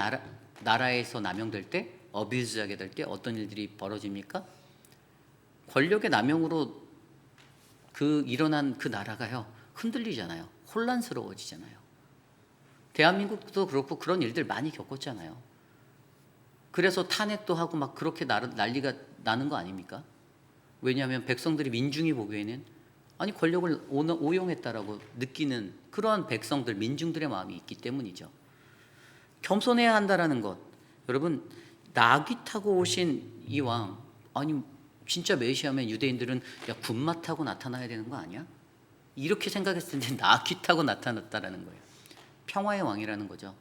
나라에서 남용될 때, 어뷰즈하게 될 때 어떤 일들이 벌어집니까? 권력의 남용으로 일어난 그 나라가요, 흔들리잖아요. 혼란스러워지잖아요. 대한민국도 그렇고 그런 일들 많이 겪었잖아요. 그래서 탄핵도 하고 막 그렇게 난리가 나는 거 아닙니까? 왜냐하면 백성들이, 민중이 보기에는 아니 권력을 오용했다라고 느끼는 그러한 백성들, 민중들의 마음이 있기 때문이죠. 겸손해야 한다라는 것. 여러분, 나귀 타고 오신 이 왕, 아니 진짜 메시아면 유대인들은 야 군마 타고 나타나야 되는 거 아니야? 이렇게 생각했을 때 나귀 타고 나타났다라는 거예요. 평화의 왕이라는 거죠.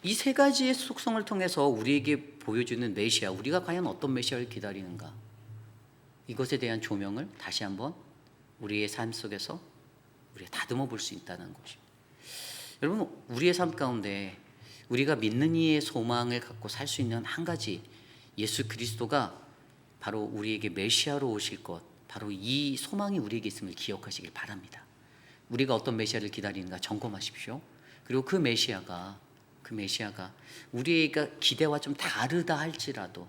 이 세 가지의 속성을 통해서 우리에게 보여주는 메시아, 우리가 과연 어떤 메시아를 기다리는가, 이것에 대한 조명을 다시 한번 우리의 삶 속에서 우리가 다듬어 볼 수 있다는 것입니다. 여러분, 우리의 삶 가운데 우리가 믿는 이의 소망을 갖고 살 수 있는 한 가지, 예수 그리스도가 바로 우리에게 메시아로 오실 것, 바로 이 소망이 우리에게 있음을 기억하시길 바랍니다. 우리가 어떤 메시아를 기다리는가 점검하십시오. 그리고 그 메시아가 우리가 기대와 좀 다르다 할지라도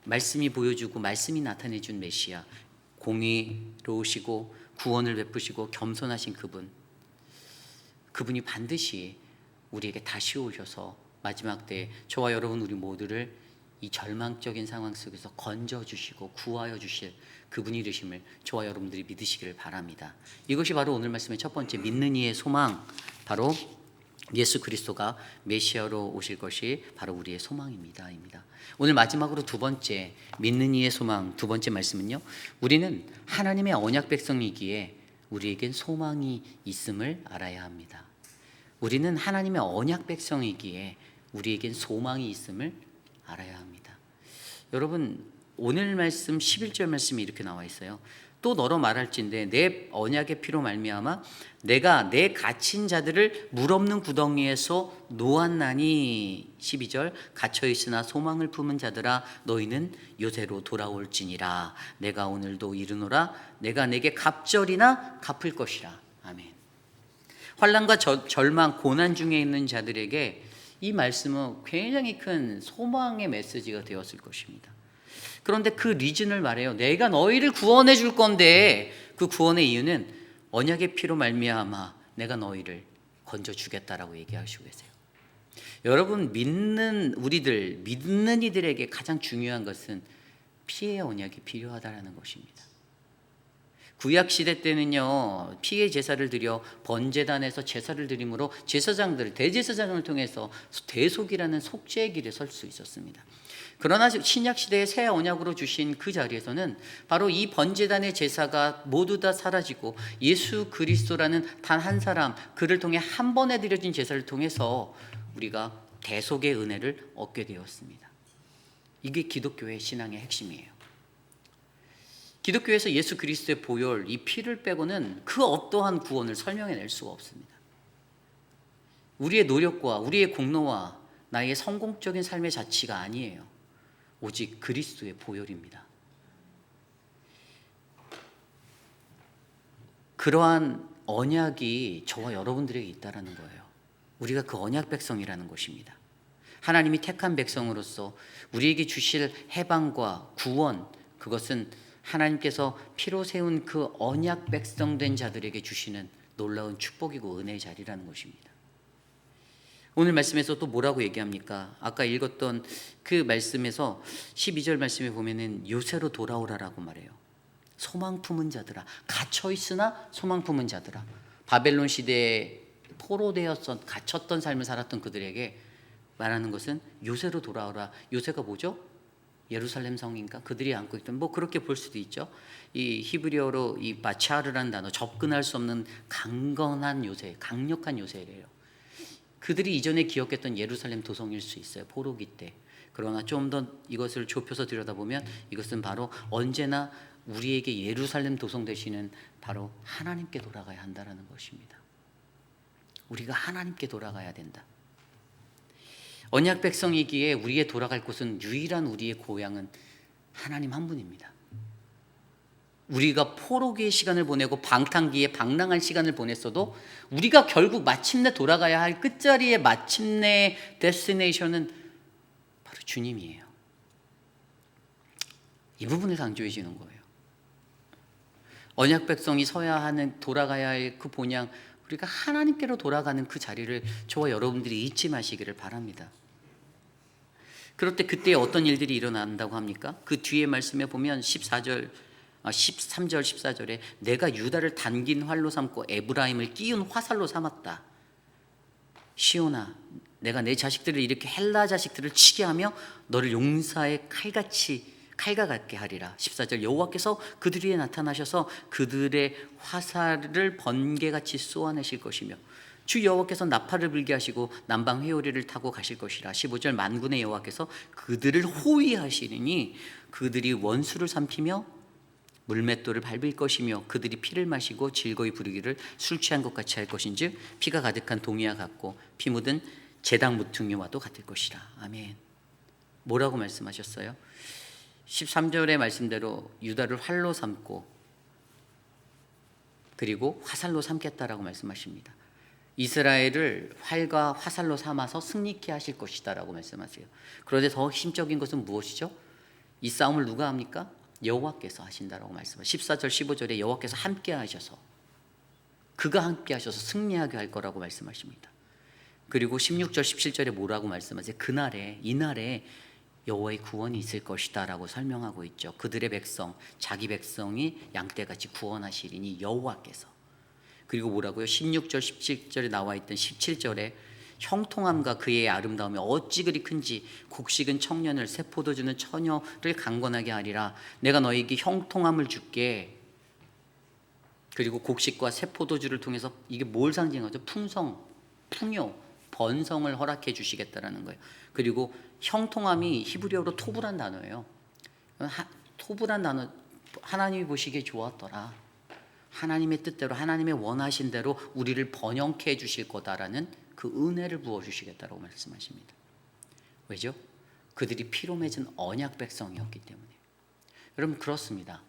말씀이 보여주고 말씀이 나타내준 메시아, 공의로우시고 구원을 베푸시고 겸손하신 그분이 반드시 우리에게 다시 오셔서 마지막 때에 저와 여러분 우리 모두를 이 절망적인 상황 속에서 건져주시고 구하여 주실 그분이 되심을 저와 여러분들이 믿으시기를 바랍니다. 이것이 바로 오늘 말씀의 첫 번째, 믿는 이의 소망, 바로 예수 그리스도가 메시아로 오실 것이 바로 우리의 소망입니다. 오늘 마지막으로 두 번째, 믿는 이의 소망, 두 번째 말씀은요, 우리는 하나님의 언약 백성이기에 우리에겐 소망이 있음을 알아야 합니다. 우리는 하나님의 언약 백성이기에 우리에겐 소망이 있음을 알아야 합니다. 여러분, 오늘 말씀 11절 말씀이 이렇게 나와 있어요. 또 너로 말할진대 내 언약의 피로 말미암아 내가 내 갇힌 자들을 물 없는 구덩이에서 놓았나니. 12절, 갇혀 있으나 소망을 품은 자들아 너희는 요새로 돌아올지니라. 내가 오늘도 이르노라. 내가 내게 갑절이나 갚을 것이라. 아멘. 환난과 절망, 고난 중에 있는 자들에게 이 말씀은 굉장히 큰 소망의 메시지가 되었을 것입니다. 그런데 그 리즌을 말해요. 내가 너희를 구원해 줄 건데, 그 구원의 이유는 언약의 피로 말미암아 내가 너희를 건져 주겠다라고 얘기하시고 계세요. 여러분, 믿는 이들에게 가장 중요한 것은 피의 언약이 필요하다라는 것입니다. 구약 시대 때는요, 피의 제사를 드려 번제단에서 제사를 드림으로 제사장들, 대제사장을 통해서 대속이라는 속죄의 길에 설 수 있었습니다. 그러나 신약 시대의 새 언약으로 주신 그 자리에서는 바로 이 번제단의 제사가 모두 다 사라지고 예수 그리스도라는 단 한 사람, 그를 통해 한 번에 드려진 제사를 통해서 우리가 대속의 은혜를 얻게 되었습니다. 이게 기독교의 신앙의 핵심이에요. 기독교에서 예수 그리스도의 보혈, 이 피를 빼고는 그 어떠한 구원을 설명해낼 수가 없습니다. 우리의 노력과 우리의 공로와 나의 성공적인 삶의 자치가 아니에요. 오직 그리스도의 보혈입니다. 그러한 언약이 저와 여러분들에게 있다는 거예요. 우리가 그 언약 백성이라는 것입니다. 하나님이 택한 백성으로서 우리에게 주실 해방과 구원, 그것은 하나님께서 피로 세운 그 언약 백성된 자들에게 주시는 놀라운 축복이고 은혜의 자리라는 것입니다. 오늘 말씀에서 또 뭐라고 얘기합니까? 아까 읽었던 그 말씀에서 12절 말씀에 보면은 요새로 돌아오라라고 말해요. 소망 품은 자들아, 갇혀 있으나 소망 품은 자들아. 바벨론 시대에 갇혔던 삶을 살았던 그들에게 말하는 것은 요새로 돌아오라. 요새가 뭐죠? 예루살렘 성인가? 그들이 안고 있던, 뭐 그렇게 볼 수도 있죠. 이 히브리어로 이 마차르라는 단어, 접근할 수 없는 강건한 요새, 강력한 요새래요. 그들이 이전에 기억했던 예루살렘 도성일 수 있어요, 포로기 때. 그러나 좀 더 이것을 좁혀서 들여다보면 이것은 바로 언제나 우리에게 예루살렘 도성 되시는 바로 하나님께 돌아가야 한다는 것입니다. 우리가 하나님께 돌아가야 된다. 언약 백성이기에 우리의 돌아갈 곳은, 유일한 우리의 고향은 하나님 한 분입니다. 우리가 포로기의 시간을 보내고 방탕기에 방랑한 시간을 보냈어도 우리가 결국 마침내 돌아가야 할 끝자리의 마침내 데스티네이션은 바로 주님이에요. 이 부분을 강조해 주는 거예요. 언약 백성이 서야 하는, 돌아가야 할 그 본향, 우리가 하나님께로 돌아가는 그 자리를 저와 여러분들이 잊지 마시기를 바랍니다. 그럴 때 그때 어떤 일들이 일어난다고 합니까? 그 뒤에 말씀에 보면 13절 14절에 내가 유다를 단긴 활로 삼고 에브라임을 끼운 화살로 삼았다. 시온아, 내가 내 자식들을 이렇게 헬라 자식들을 치게 하며 너를 용사의 칼과 같게 하리라. 14절 여호와께서 그들 위에 나타나셔서 그들의 화살을 번개같이 쏘아내실 것이며 주 여호와께서 나팔을 불게 하시고 남방 회오리를 타고 가실 것이라. 15절 만군의 여호와께서 그들을 호위하시리니 그들이 원수를 삼키며 물맷돌을 밟을 것이며 그들이 피를 마시고 즐거이 부르기를 술 취한 것 같이 할 것인즉 피가 가득한 동이와 같고 피 묻은 제당 무퉁이와도 같을 것이라. 아멘. 뭐라고 말씀하셨어요? 13절의 말씀대로 유다를 활로 삼고 그리고 화살로 삼겠다라고 말씀하십니다. 이스라엘을 활과 화살로 삼아서 승리케 하실 것이다 라고 말씀하세요. 그런데 더 핵심적인 것은 무엇이죠? 이 싸움을 누가 합니까? 여호와께서 하신다라고 말씀하세요. 14절 15절에 여호와께서 함께 하셔서, 그가 함께 하셔서 승리하게 할 거라고 말씀하십니다. 그리고 16절 17절에 뭐라고 말씀하세요? 이날에 여호와의 구원이 있을 것이다 라고 설명하고 있죠. 그들의 백성, 자기 백성이 양떼같이 구원하시리니 여호와께서. 그리고 뭐라고요? 16절 17절에 나와 있던 17절에 형통함과 그의 아름다움이 어찌 그리 큰지 곡식은 청년을 새 포도주는 처녀를 강건하게 하리라. 내가 너에게 형통함을 줄게. 그리고 곡식과 새 포도주를 통해서 이게 뭘 상징하죠? 풍성, 풍요, 번성을 허락해 주시겠다라는 거예요. 그리고 형통함이 히브리어로 토브란 단어예요. 토브란 단어, 하나님이 보시기에 좋았더라. 하나님의 뜻대로, 하나님의 원하신 대로 우리를 번영케 해 주실 거다라는 그 은혜를 부어주시겠다고 말씀하십니다. 왜죠? 그들이 피로 맺은 언약 백성이었기 때문에. 여러분, 그렇습니다.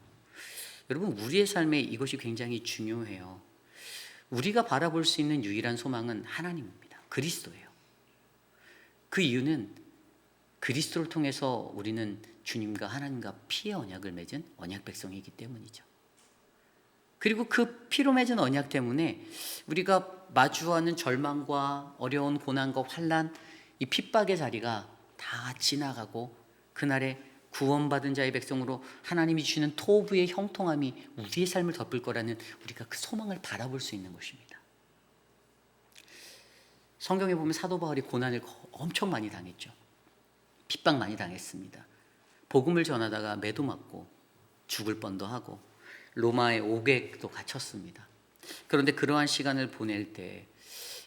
여러분, 우리의 삶에 이것이 굉장히 중요해요. 우리가 바라볼 수 있는 유일한 소망은 하나님입니다. 그리스도예요. 그 이유는 그리스도를 통해서 우리는 주님과 하나님과 피의 언약을 맺은 언약 백성이기 때문이죠. 그리고 그 피로 맺은 언약 때문에 우리가 마주하는 절망과 어려운 고난과 환난, 이 핍박의 자리가 다 지나가고 그날에 구원받은 자의 백성으로 하나님이 주시는 토부의 형통함이 우리의 삶을 덮을 거라는, 우리가 그 소망을 바라볼 수 있는 것입니다. 성경에 보면 사도 바울이 고난을 엄청 많이 당했죠. 핍박 많이 당했습니다. 복음을 전하다가 매도 맞고 죽을 뻔도 하고 로마의 옥에도 갇혔습니다. 그런데 그러한 시간을 보낼 때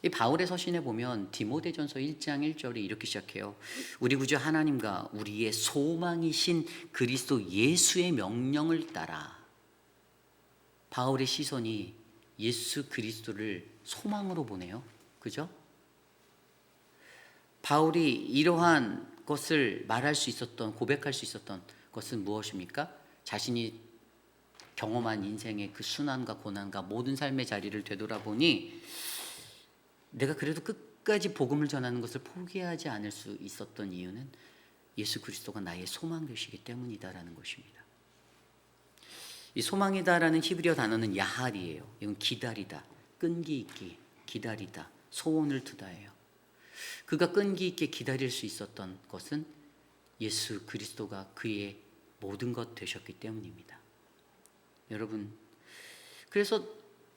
이 바울의 서신에 보면 디모데전서 1장 1절이 이렇게 시작해요. 우리 구주 하나님과 우리의 소망이신 그리스도 예수의 명령을 따라. 바울의 시선이 예수 그리스도를 소망으로 보네요. 그죠? 바울이 이러한 것을 말할 수 있었던, 고백할 수 있었던 것은 무엇입니까? 자신이 경험한 인생의 그 순환과 고난과 모든 삶의 자리를 되돌아보니 내가 그래도 끝까지 복음을 전하는 것을 포기하지 않을 수 있었던 이유는 예수 그리스도가 나의 소망 되시기 때문이다라는 것입니다. 이 소망이다라는 히브리어 단어는 야할이에요. 이건 기다리다, 끈기 있기, 기다리다, 소원을 두다예요. 그가 끈기 있게 기다릴 수 있었던 것은 예수 그리스도가 그의 모든 것 되셨기 때문입니다. 여러분, 그래서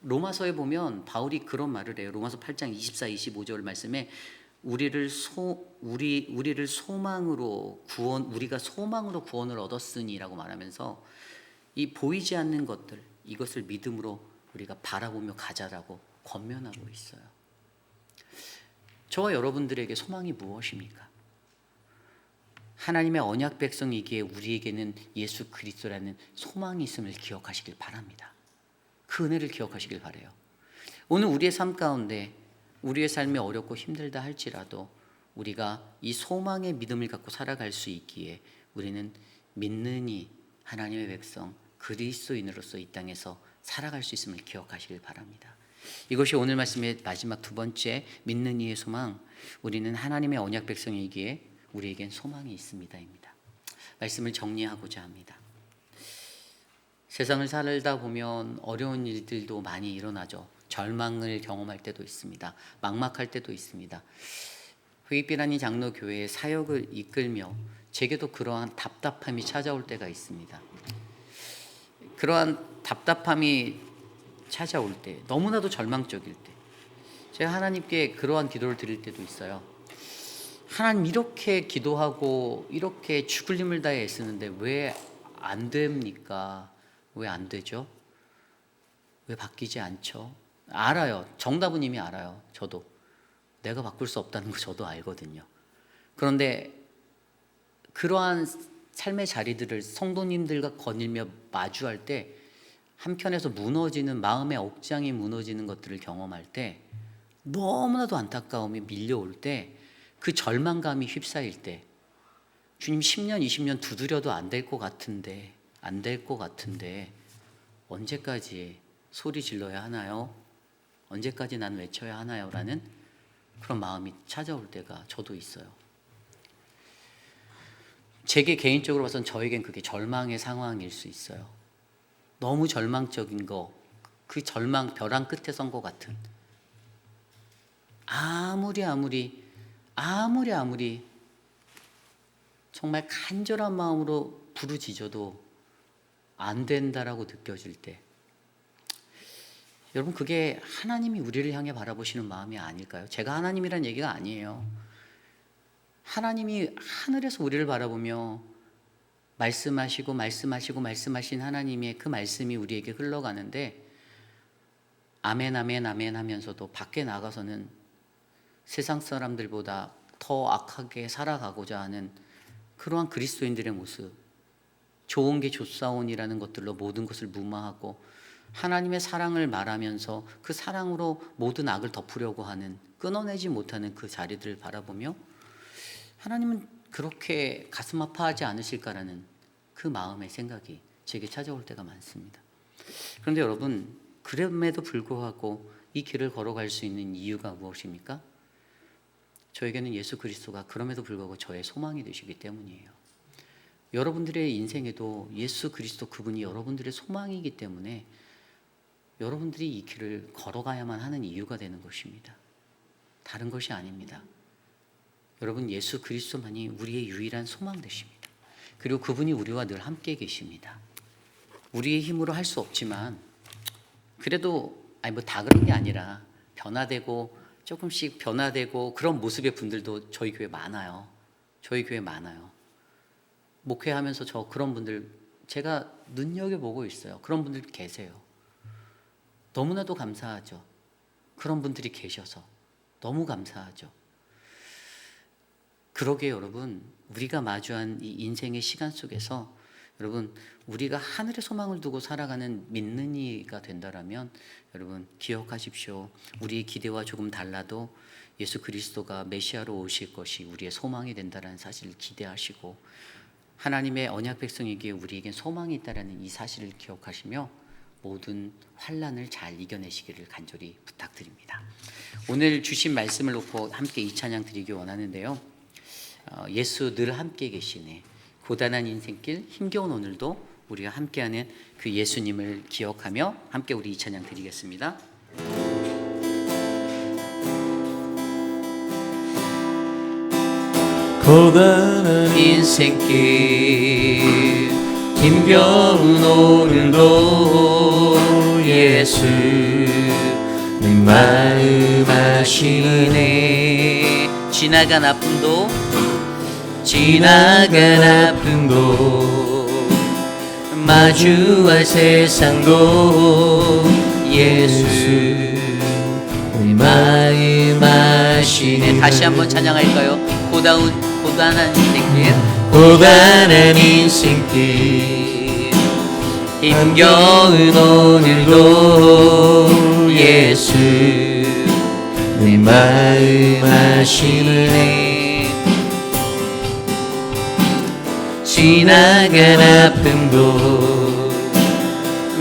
로마서에 보면 바울이 그런 말을 해요. 로마서 8장 24, 25절 말씀에 우리가 소망으로 구원을 얻었으니라고 말하면서 이 보이지 않는 것들, 이것을 믿음으로 우리가 바라보며 가자라고 권면하고 있어요. 저와 여러분들에게 소망이 무엇입니까? 하나님의 언약 백성이기에 우리에게는 예수 그리스도라는 소망이 있음을 기억하시길 바랍니다. 그 은혜를 기억하시길 바라요. 오늘 우리의 삶 가운데 우리의 삶이 어렵고 힘들다 할지라도 우리가 이 소망의 믿음을 갖고 살아갈 수 있기에 우리는 믿는 이 하나님의 백성 그리스도인으로서 이 땅에서 살아갈 수 있음을 기억하시길 바랍니다. 이것이 오늘 말씀의 마지막 두 번째 믿는 이의 소망, 우리는 하나님의 언약 백성이기에 우리에겐 소망이 있습니다입니다. 말씀을 정리하고자 합니다. 세상을 살다 보면 어려운 일들도 많이 일어나죠. 절망을 경험할 때도 있습니다. 막막할 때도 있습니다. 휘빛비라니 장로교회의 사역을 이끌며 제게도 그러한 답답함이 찾아올 때가 있습니다. 그러한 답답함이 찾아올 때, 너무나도 절망적일 때 제가 하나님께 그러한 기도를 드릴 때도 있어요. 하나님, 이렇게 기도하고 이렇게 죽을 힘을 다해 애쓰는데 왜 안 됩니까? 왜 안 되죠? 왜 바뀌지 않죠? 알아요. 정답은 이미 알아요. 저도 내가 바꿀 수 없다는 거 저도 알거든요. 그런데 그러한 삶의 자리들을 성도님들과 거닐며 마주할 때 한편에서 무너지는, 마음의 억장이 무너지는 것들을 경험할 때 너무나도 안타까움이 밀려올 때, 그 절망감이 휩싸일 때, 주님 10년 20년 두드려도 안 될 것 같은데 언제까지 소리 질러야 하나요? 언제까지 난 외쳐야 하나요? 라는 그런 마음이 찾아올 때가 저도 있어요. 제게 개인적으로 봐서는 저에겐 그게 절망의 상황일 수 있어요. 너무 절망적인 거, 그 절망 벼랑 끝에 선 것 같은, 아무리 정말 간절한 마음으로 부르짖어도 안 된다라고 느껴질 때, 여러분, 그게 하나님이 우리를 향해 바라보시는 마음이 아닐까요? 제가 하나님이란 얘기가 아니에요. 하나님이 하늘에서 우리를 바라보며 말씀하신 하나님의 그 말씀이 우리에게 흘러가는데, 아멘 아멘 아멘 하면서도 밖에 나가서는 세상 사람들보다 더 악하게 살아가고자 하는 그러한 그리스도인들의 모습, 좋은 게 좋사온이라는 것들로 모든 것을 무마하고 하나님의 사랑을 말하면서 그 사랑으로 모든 악을 덮으려고 하는, 끊어내지 못하는 그 자리들을 바라보며 하나님은 그렇게 가슴 아파하지 않으실까라는 그 마음의 생각이 제게 찾아올 때가 많습니다. 그런데 여러분, 그럼에도 불구하고 이 길을 걸어갈 수 있는 이유가 무엇입니까? 저에게는 예수 그리스도가 그럼에도 불구하고 저의 소망이 되시기 때문이에요. 여러분들의 인생에도 예수 그리스도, 그분이 여러분들의 소망이기 때문에 여러분들이 이 길을 걸어가야만 하는 이유가 되는 것입니다. 다른 것이 아닙니다. 여러분, 예수 그리스도만이 우리의 유일한 소망 되십니다. 그리고 그분이 우리와 늘 함께 계십니다. 우리의 힘으로 할 수 없지만 그래도 다 그런 게 아니라 조금씩 변화되고 그런 모습의 분들도 저희 교회 많아요. 목회하면서 저 그런 분들 제가 눈여겨보고 있어요. 그런 분들 계세요. 너무나도 감사하죠. 그런 분들이 계셔서 너무 감사하죠. 그러게 여러분, 우리가 마주한 이 인생의 시간 속에서 여러분, 우리가 하늘의 소망을 두고 살아가는 믿는 이가 된다라면 여러분 기억하십시오. 우리의 기대와 조금 달라도 예수 그리스도가 메시아로 오실 것이 우리의 소망이 된다는 사실을 기대하시고, 하나님의 언약 백성에게 우리에겐 소망이 있다는 이 사실을 기억하시며 모든 환난을 잘 이겨내시기를 간절히 부탁드립니다. 오늘 주신 말씀을 놓고 함께 이 찬양 드리기 원하는데요. 예수 늘 함께 계시네. 고단한 인생길, 힘겨운 오늘도 우리가 함께하는 그 예수님을 기억하며 함께 우리 이 찬양 드리겠습니다. 고단한 인생길, 힘겨운 오늘도 예수 내 마음 아시네. 지나간 아픔도 마주할 세상도 예수 내 마음 아시네. 다시 한번 찬양할까요? 고단한 인생길 힘겨운 오늘도 예수 내 마음 아시네. 지나간 아픔도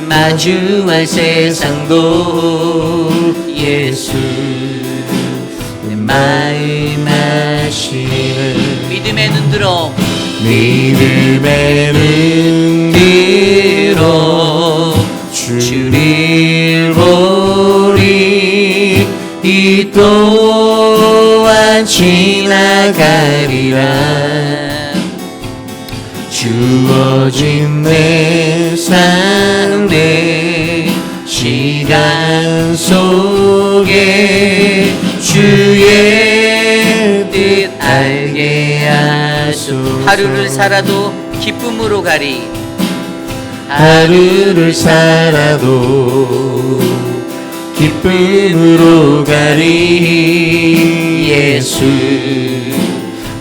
마주할 세상도 예수 내 마음 아시네. 믿음의 눈 들어 주를 보리. 이 또한 지나가리라. 주어진 내 삶의 시간 속에 주의 뜻 알게 하소서. 하루를 살아도 기쁨으로 가리. 하루를 살아도 기쁨으로 가리. 예수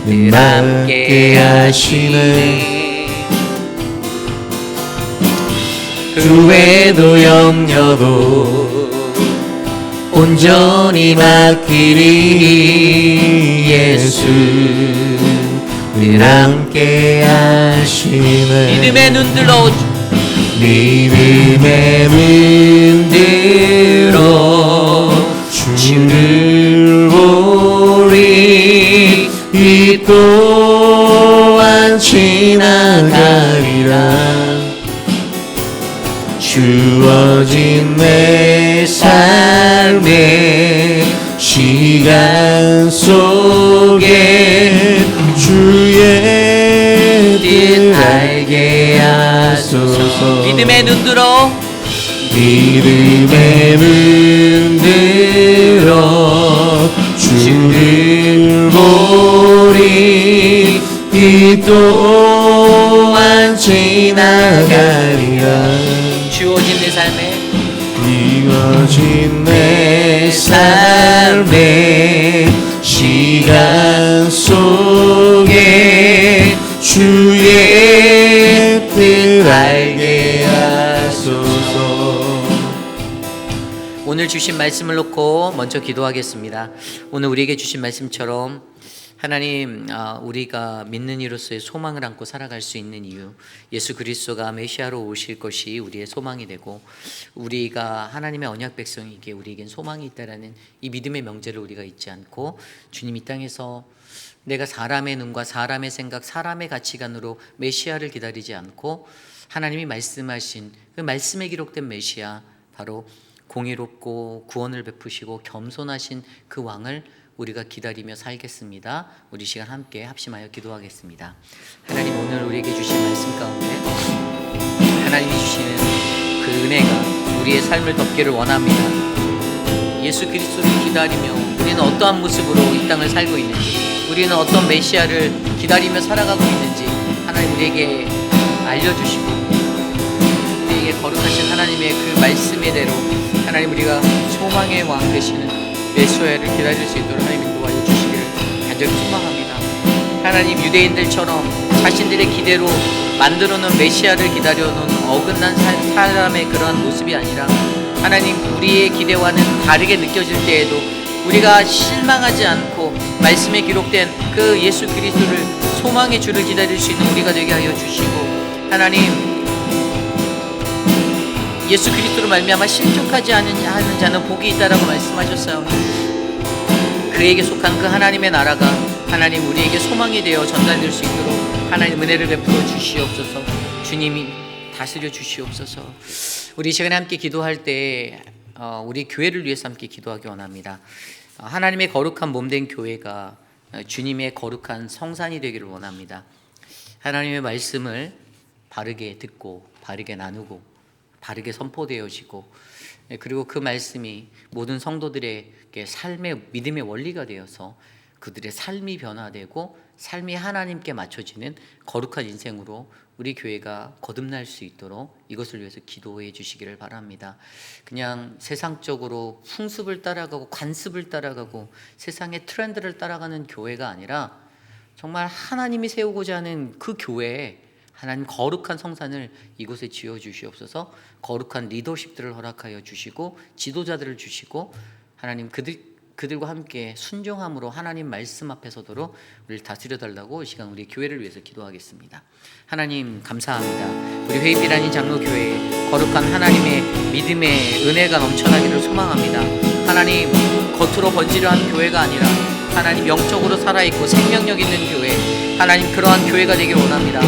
늘 함께 하시네. 후회도 염려도 온전히 맡기리. 예수 늘 함께 하시네. 믿음의 눈 들어 주를 보리. 이 또한 지나가리라. 주어진 내 삶의 시간 속에 주의 뜻 알게 하소서. 믿음의 눈 들어 주를 보리. 이 또한 지나가리라. 주어진 내 삶의 시간 속에 주의 뜻 알게 하소서. 오늘 주신 말씀을 놓고 먼저 기도하겠습니다. 오늘 우리에게 주신 말씀처럼 하나님, 우리가 믿는 이로서의 소망을 안고 살아갈 수 있는 이유, 예수 그리스도가 메시아로 오실 것이 우리의 소망이 되고, 우리가 하나님의 언약 백성이기에 우리에겐 소망이 있다라는 이 믿음의 명제를 우리가 잊지 않고, 주님 이 땅에서 내가 사람의 눈과 사람의 생각, 사람의 가치관으로 메시아를 기다리지 않고 하나님이 말씀하신 그 말씀에 기록된 메시아, 바로 공의롭고 구원을 베푸시고 겸손하신 그 왕을 우리가 기다리며 살겠습니다. 우리 시간 함께 합심하여 기도하겠습니다. 하나님, 오늘 우리에게 주신 말씀 가운데 하나님이 주시는 그 은혜가 우리의 삶을 덮기를 원합니다. 예수 그리스도를 기다리며 우리는 어떠한 모습으로 이 땅을 살고 있는지, 우리는 어떤 메시아를 기다리며 살아가고 있는지 하나님 우리에게 알려주시고, 우리에게 거룩하신 하나님의 그 말씀의대로 하나님 우리가 소망의 왕 되시는 메시아를 기다릴 수 있도록 하나님 인도하여 주시기를 간절히 소망합니다. 하나님, 유대인들처럼 자신들의 기대로 만들어놓은 메시아를 기다려놓은 어긋난 사람의 그러한 모습이 아니라, 하나님 우리의 기대와는 다르게 느껴질 때에도 우리가 실망하지 않고 말씀에 기록된 그 예수 그리스도를, 소망의 주를 기다릴 수 있는 우리가 되게 하여 주시고, 하나님 예수 그리스도로 말미암아 실족하지 않은 자는 복이 있다라고 말씀하셨어요. 그에게 속한 그 하나님의 나라가 하나님 우리에게 소망이 되어 전달될 수 있도록 하나님 은혜를 베풀어 주시옵소서. 주님이 다스려 주시옵소서. 우리 시간에 함께 기도할 때 우리 교회를 위해서 함께 기도하기 원합니다. 하나님의 거룩한 몸된 교회가 주님의 거룩한 성산이 되기를 원합니다. 하나님의 말씀을 바르게 듣고 바르게 나누고 바르게 선포되어지고, 그리고 그 말씀이 모든 성도들에게 삶의 믿음의 원리가 되어서 그들의 삶이 변화되고 삶이 하나님께 맞춰지는 거룩한 인생으로 우리 교회가 거듭날 수 있도록 이것을 위해서 기도해 주시기를 바랍니다. 그냥 세상적으로 풍습을 따라가고 관습을 따라가고 세상의 트렌드를 따라가는 교회가 아니라 정말 하나님이 세우고자 하는 그 교회에 하나님 거룩한 성산을 이곳에 지어 주시옵소서. 거룩한 리더십들을 허락하여 주시고 지도자들을 주시고 하나님 그들과 함께 순종함으로 하나님 말씀 앞에 서도록 우리를 다스려 달라고 이 시간 우리 교회를 위해서 기도하겠습니다. 하나님 감사합니다. 우리 회의비라니 장로교회 거룩한 하나님의 믿음의 은혜가 넘쳐나기를 소망합니다. 하나님 겉으로 번지르한 교회가 아니라 하나님 영적으로 살아있고 생명력 있는 교회, 하나님 그러한 교회가 되길 원합니다.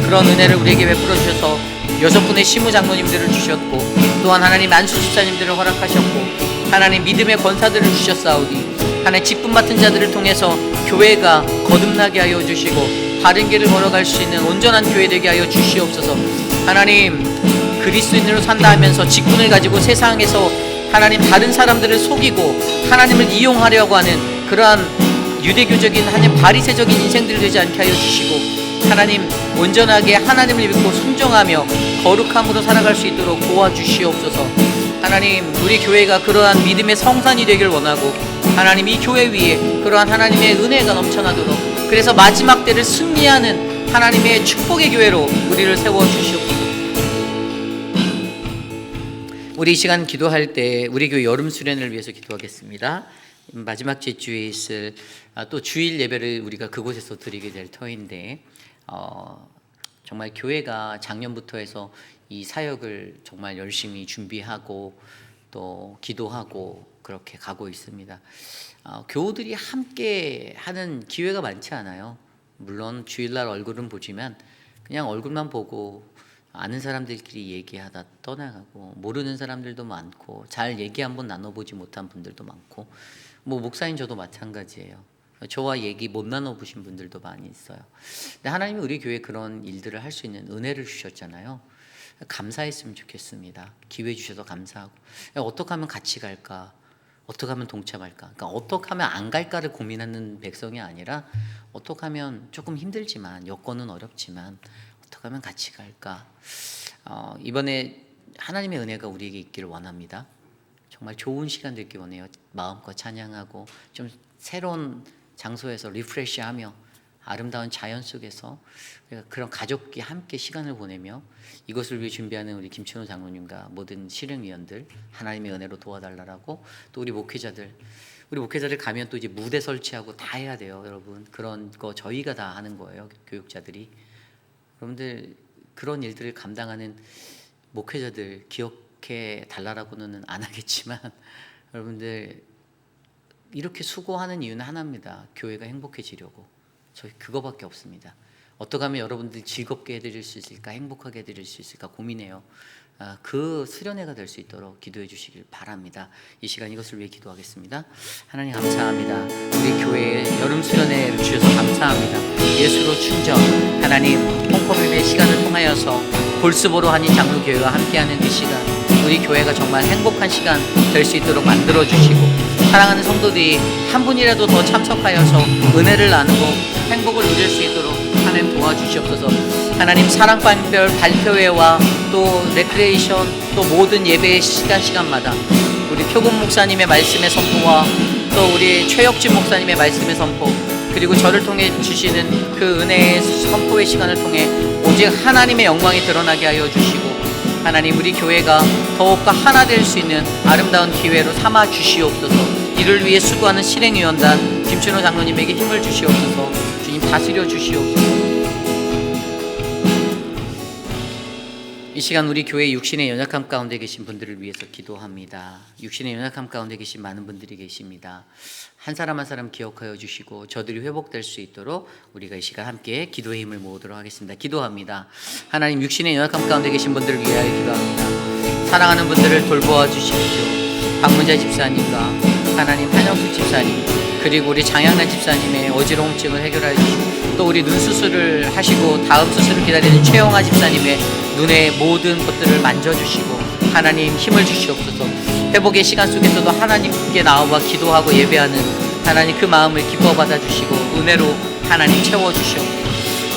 그런 은혜를 우리에게 베풀어 주셔서 6분의 시무 장로님들을 주셨고 또한 하나님 안수 집사님들을 허락하셨고 하나님 믿음의 권사들을 주셨사오니 하나님 직분 맡은 자들을 통해서 교회가 거듭나게 하여 주시고 바른 길을 걸어갈 수 있는 온전한 교회 되게 하여 주시옵소서. 하나님 그리스도인으로 산다 하면서 직분을 가지고 세상에서 하나님 다른 사람들을 속이고 하나님을 이용하려고 하는 그러한 유대교적인 하나님 바리새적인 인생들이 되지 않게 하여 주시고 하나님 온전하게 하나님을 믿고 순종하며 거룩함으로 살아갈 수 있도록 도와주시옵소서. 하나님 우리 교회가 그러한 믿음의 성산이 되길 원하고 하나님 이 교회 위에 그러한 하나님의 은혜가 넘쳐나도록 그래서 마지막 때를 승리하는 하나님의 축복의 교회로 우리를 세워주시옵소서. 우리 이 시간 기도할 때 우리 교회 여름 수련을 위해서 기도하겠습니다. 마지막 주에 있을 또 주일 예배를 우리가 그곳에서 드리게 될 터인데 정말 교회가 작년부터 해서 이 사역을 정말 열심히 준비하고 또 기도하고 그렇게 가고 있습니다. 교우들이 함께 하는 기회가 많지 않아요. 물론 주일날 얼굴은 보지만 그냥 얼굴만 보고 아는 사람들끼리 얘기하다 떠나가고 모르는 사람들도 많고 잘 얘기 한번 나눠보지 못한 분들도 많고 목사님 저도 마찬가지예요. 저와 얘기 못 나눠보신 분들도 많이 있어요. 근데 하나님이 우리 교회에 그런 일들을 할 수 있는 은혜를 주셨잖아요. 감사했으면 좋겠습니다. 기회 주셔서 감사하고 어떻게 하면 같이 갈까? 어떻게 하면 동참할까? 그러니까 어떻게 하면 안 갈까를 고민하는 백성이 아니라 어떻게 하면 조금 힘들지만 여건은 어렵지만 어떻게 하면 같이 갈까? 이번에 하나님의 은혜가 우리에게 있기를 원합니다. 정말 좋은 시간 되길 원해요. 마음껏 찬양하고 좀 새로운 장소에서 리프레시하며 아름다운 자연 속에서 그런 가족이 함께 시간을 보내며 이것을 위해 준비하는 우리 김춘호 장로님과 모든 실행위원들 하나님의 은혜로 도와달라고 또 우리 목회자들 가면 또 이제 무대 설치하고 다 해야 돼요. 여러분 그런 거 저희가 다 하는 거예요. 교육자들이. 여러분들 그런 일들을 감당하는 목회자들 기억해 달라고는 안 하겠지만 여러분들 이렇게 수고하는 이유는 하나입니다. 교회가 행복해지려고. 저희 그거밖에 없습니다. 어떻게 하면 여러분들 즐겁게 해드릴 수 있을까, 행복하게 해드릴 수 있을까 고민해요. 그 수련회가 될 수 있도록 기도해 주시길 바랍니다. 이 시간 이것을 위해 기도하겠습니다. 하나님 감사합니다. 우리 교회에 여름 수련회를 주셔서 감사합니다. 예수로 충전 하나님 홈커뮤니의 시간을 통하여서 볼스보로 한인 장로교회와 함께하는 그 시간 우리 교회가 정말 행복한 시간 될 수 있도록 만들어 주시고 사랑하는 성도들이 한 분이라도 더 참석하여서 은혜를 나누고 행복을 누릴 수 있도록 하나님 도와주시옵소서. 하나님 사랑방별 발표회와 또 레크레이션 또 모든 예배의 시간마다 우리 표금 목사님의 말씀의 선포와 또 우리 최혁진 목사님의 말씀의 선포 그리고 저를 통해 주시는 그 은혜의 선포의 시간을 통해 오직 하나님의 영광이 드러나게 하여 주시고 하나님 우리 교회가 더욱더 하나 될 수 있는 아름다운 기회로 삼아 주시옵소서. 이를 위해 수고하는 실행위원단 김춘호 장로님에게 힘을 주시옵소서. 주님 다스려 주시옵소서. 이 시간 우리 교회 육신의 연약함 가운데 계신 분들을 위해서 기도합니다. 육신의 연약함 가운데 계신 많은 분들이 계십니다. 한 사람 한 사람 기억하여 주시고 저들이 회복될 수 있도록 우리가 이 시간 함께 기도의 힘을 모으도록 하겠습니다. 기도합니다. 하나님 육신의 연약함 가운데 계신 분들을 위하여 기도합니다. 사랑하는 분들을 돌보아 주십시오. 박문자 집사님과 하나님 한영수 집사님 그리고 우리 장양란 집사님의 어지러움증을 해결해 주시고, 또 우리 눈 수술을 하시고 다음 수술을 기다리는 최영아 집사님의 눈의 모든 것들을 만져주시고 하나님 힘을 주시옵소서. 회복의 시간 속에서도 하나님께 나와 기도하고 예배하는 하나님 그 마음을 기뻐 받아주시고 은혜로 하나님 채워주시옵소서.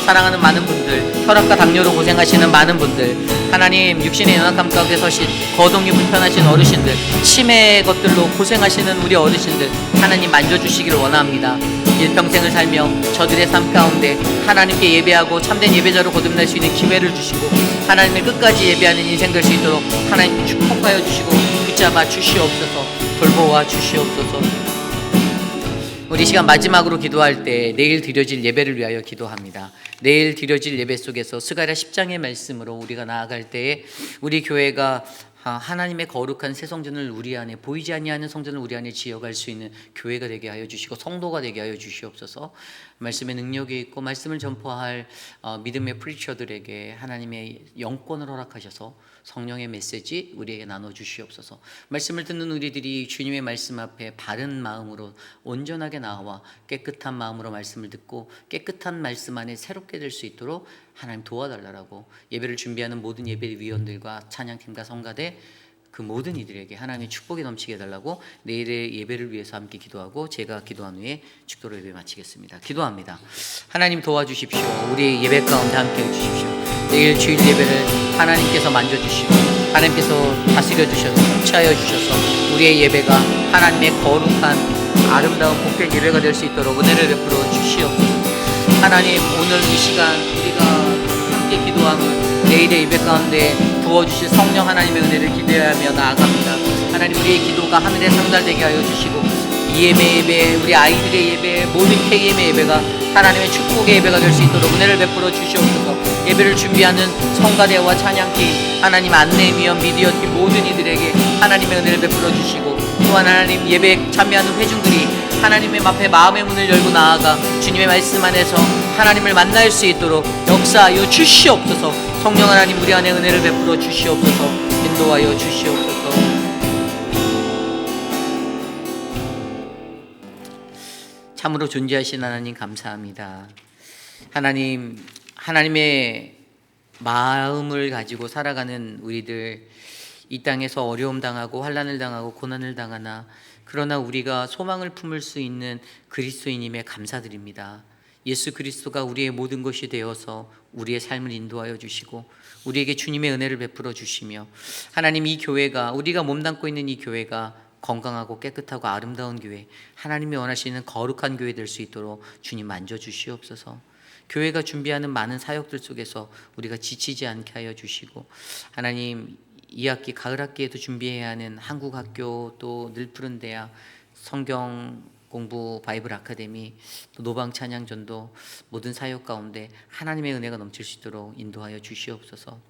사랑하는 많은 분들, 혈압과 당뇨로 고생하시는 많은 분들, 하나님 육신의 연약함 가운데 서신 거동이 불편하신 어르신들, 치매 것들로 고생하시는 우리 어르신들 하나님 만져주시기를 원합니다. 일평생을 살며 저들의 삶 가운데 하나님께 예배하고 참된 예배자로 거듭날 수 있는 기회를 주시고 하나님을 끝까지 예배하는 인생 될 수 있도록 하나님 축복하여 주시고 붙잡아 주시옵소서. 돌보아 주시옵소서. 우리 시간 마지막으로 기도할 때 내일 드려질 예배를 위하여 기도합니다. 내일 드려질 예배 속에서 스가랴 10장의 말씀으로 우리가 나아갈 때에 우리 교회가 하나님의 거룩한 새 성전을 우리 안에, 보이지 아니하는 성전을 우리 안에 지어갈 수 있는 교회가 되게 하여 주시고 성도가 되게 하여 주시옵소서. 말씀의 능력이 있고 말씀을 전파할 믿음의 프리처들에게 하나님의 영권을 허락하셔서 성령의 메시지 우리에게 나눠주시옵소서. 말씀을 듣는 우리들이 주님의 말씀 앞에 바른 마음으로 온전하게 나와 깨끗한 마음으로 말씀을 듣고 깨끗한 말씀 안에 새롭게 될 수 있도록 하나님 도와달라고 예배를 준비하는 모든 예배위원들과 찬양팀과 성가대 그 모든 이들에게 하나님의 축복이 넘치게 해달라고 내일의 예배를 위해서 함께 기도하고 제가 기도한 후에 축도로 예배 마치겠습니다. 기도합니다. 하나님 도와주십시오. 우리 예배 가운데 함께 해주십시오. 내일 주일 예배를 하나님께서 만져주시고 하나님께서 다스려 주셔서 통치하여 주셔서 우리의 예배가 하나님의 거룩한 아름다운 복된 예배가 될 수 있도록 은혜를 베풀어 주시옵소서. 하나님 오늘 이 시간 우리가 함께 기도함은 내일의 예배 가운데 부어주실 성령 하나님의 은혜를 기대하며 나아갑니다. 하나님 우리의 기도가 하늘에 상달되게 하여 주시고 이 예배 우리 아이들의 예배 모든 KM의 예배가 하나님의 축복의 예배가 될 수 있도록 은혜를 베풀어 주시옵소서. 예배를 준비하는 성가대와 찬양팀 하나님 안내위원 미디어팀 모든 이들에게 하나님의 은혜를 베풀어 주시고 또한 하나님 예배에 참여하는 회중들이 하나님의 앞에 마음의 문을 열고 나아가 주님의 말씀 안에서 하나님을 만날 수 있도록 역사하여 주시옵소서. 성령 하나님 우리 안에 은혜를 베풀어 주시옵소서. 인도하여 주시옵소서. 참으로 존재하신 하나님 감사합니다. 하나님의 마음을 가지고 살아가는 우리들 이 땅에서 어려움 당하고 환난을 당하고 고난을 당하나 그러나 우리가 소망을 품을 수 있는 그리스도인임에 감사드립니다. 예수 그리스도가 우리의 모든 것이 되어서 우리의 삶을 인도하여 주시고 우리에게 주님의 은혜를 베풀어 주시며 하나님 이 교회가 우리가 몸담고 있는 이 교회가 건강하고 깨끗하고 아름다운 교회 하나님이 원하시는 거룩한 교회 될 수 있도록 주님 만져주시옵소서. 교회가 준비하는 많은 사역들 속에서 우리가 지치지 않게 하여 주시고 하나님 이 학기 가을 학기에도 준비해야 하는 한국학교 또 늘푸른 대학 성경 공부 바이블 아카데미 또 노방 찬양전도 모든 사역 가운데 하나님의 은혜가 넘칠 수 있도록 인도하여 주시옵소서.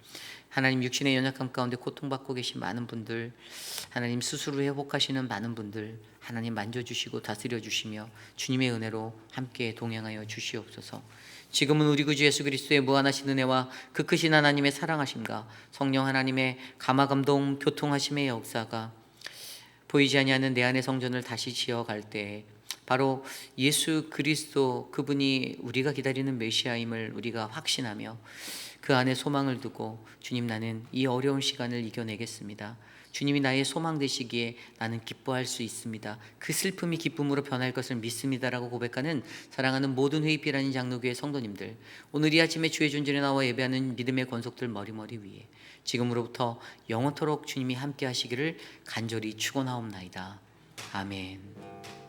하나님 육신의 연약함 가운데 고통받고 계신 많은 분들 하나님 스스로 회복하시는 많은 분들 하나님 만져주시고 다스려 주시며 주님의 은혜로 함께 동행하여 주시옵소서. 지금은 우리 구주 예수 그리스도의 무한하신 은혜와 그 크신 하나님의 사랑하심과 성령 하나님의 감화감동 교통하심의 역사가 보이지 아니하는 내 안의 성전을 다시 지어갈 때 바로 예수 그리스도 그분이 우리가 기다리는 메시아임을 우리가 확신하며 그 안에 소망을 두고 주님 나는 이 어려운 시간을 이겨내겠습니다. 주님이 나의 소망 되시기에 나는 기뻐할 수 있습니다. 그 슬픔이 기쁨으로 변할 것을 믿습니다라고 고백하는 사랑하는 모든 회의필하는 장로교회 성도님들 오늘 이 아침에 주의 존재에 나와 예배하는 믿음의 권속들 머리머리 위에 지금으로부터 영원토록 주님이 함께 하시기를 간절히 축원하옵나이다. 아멘.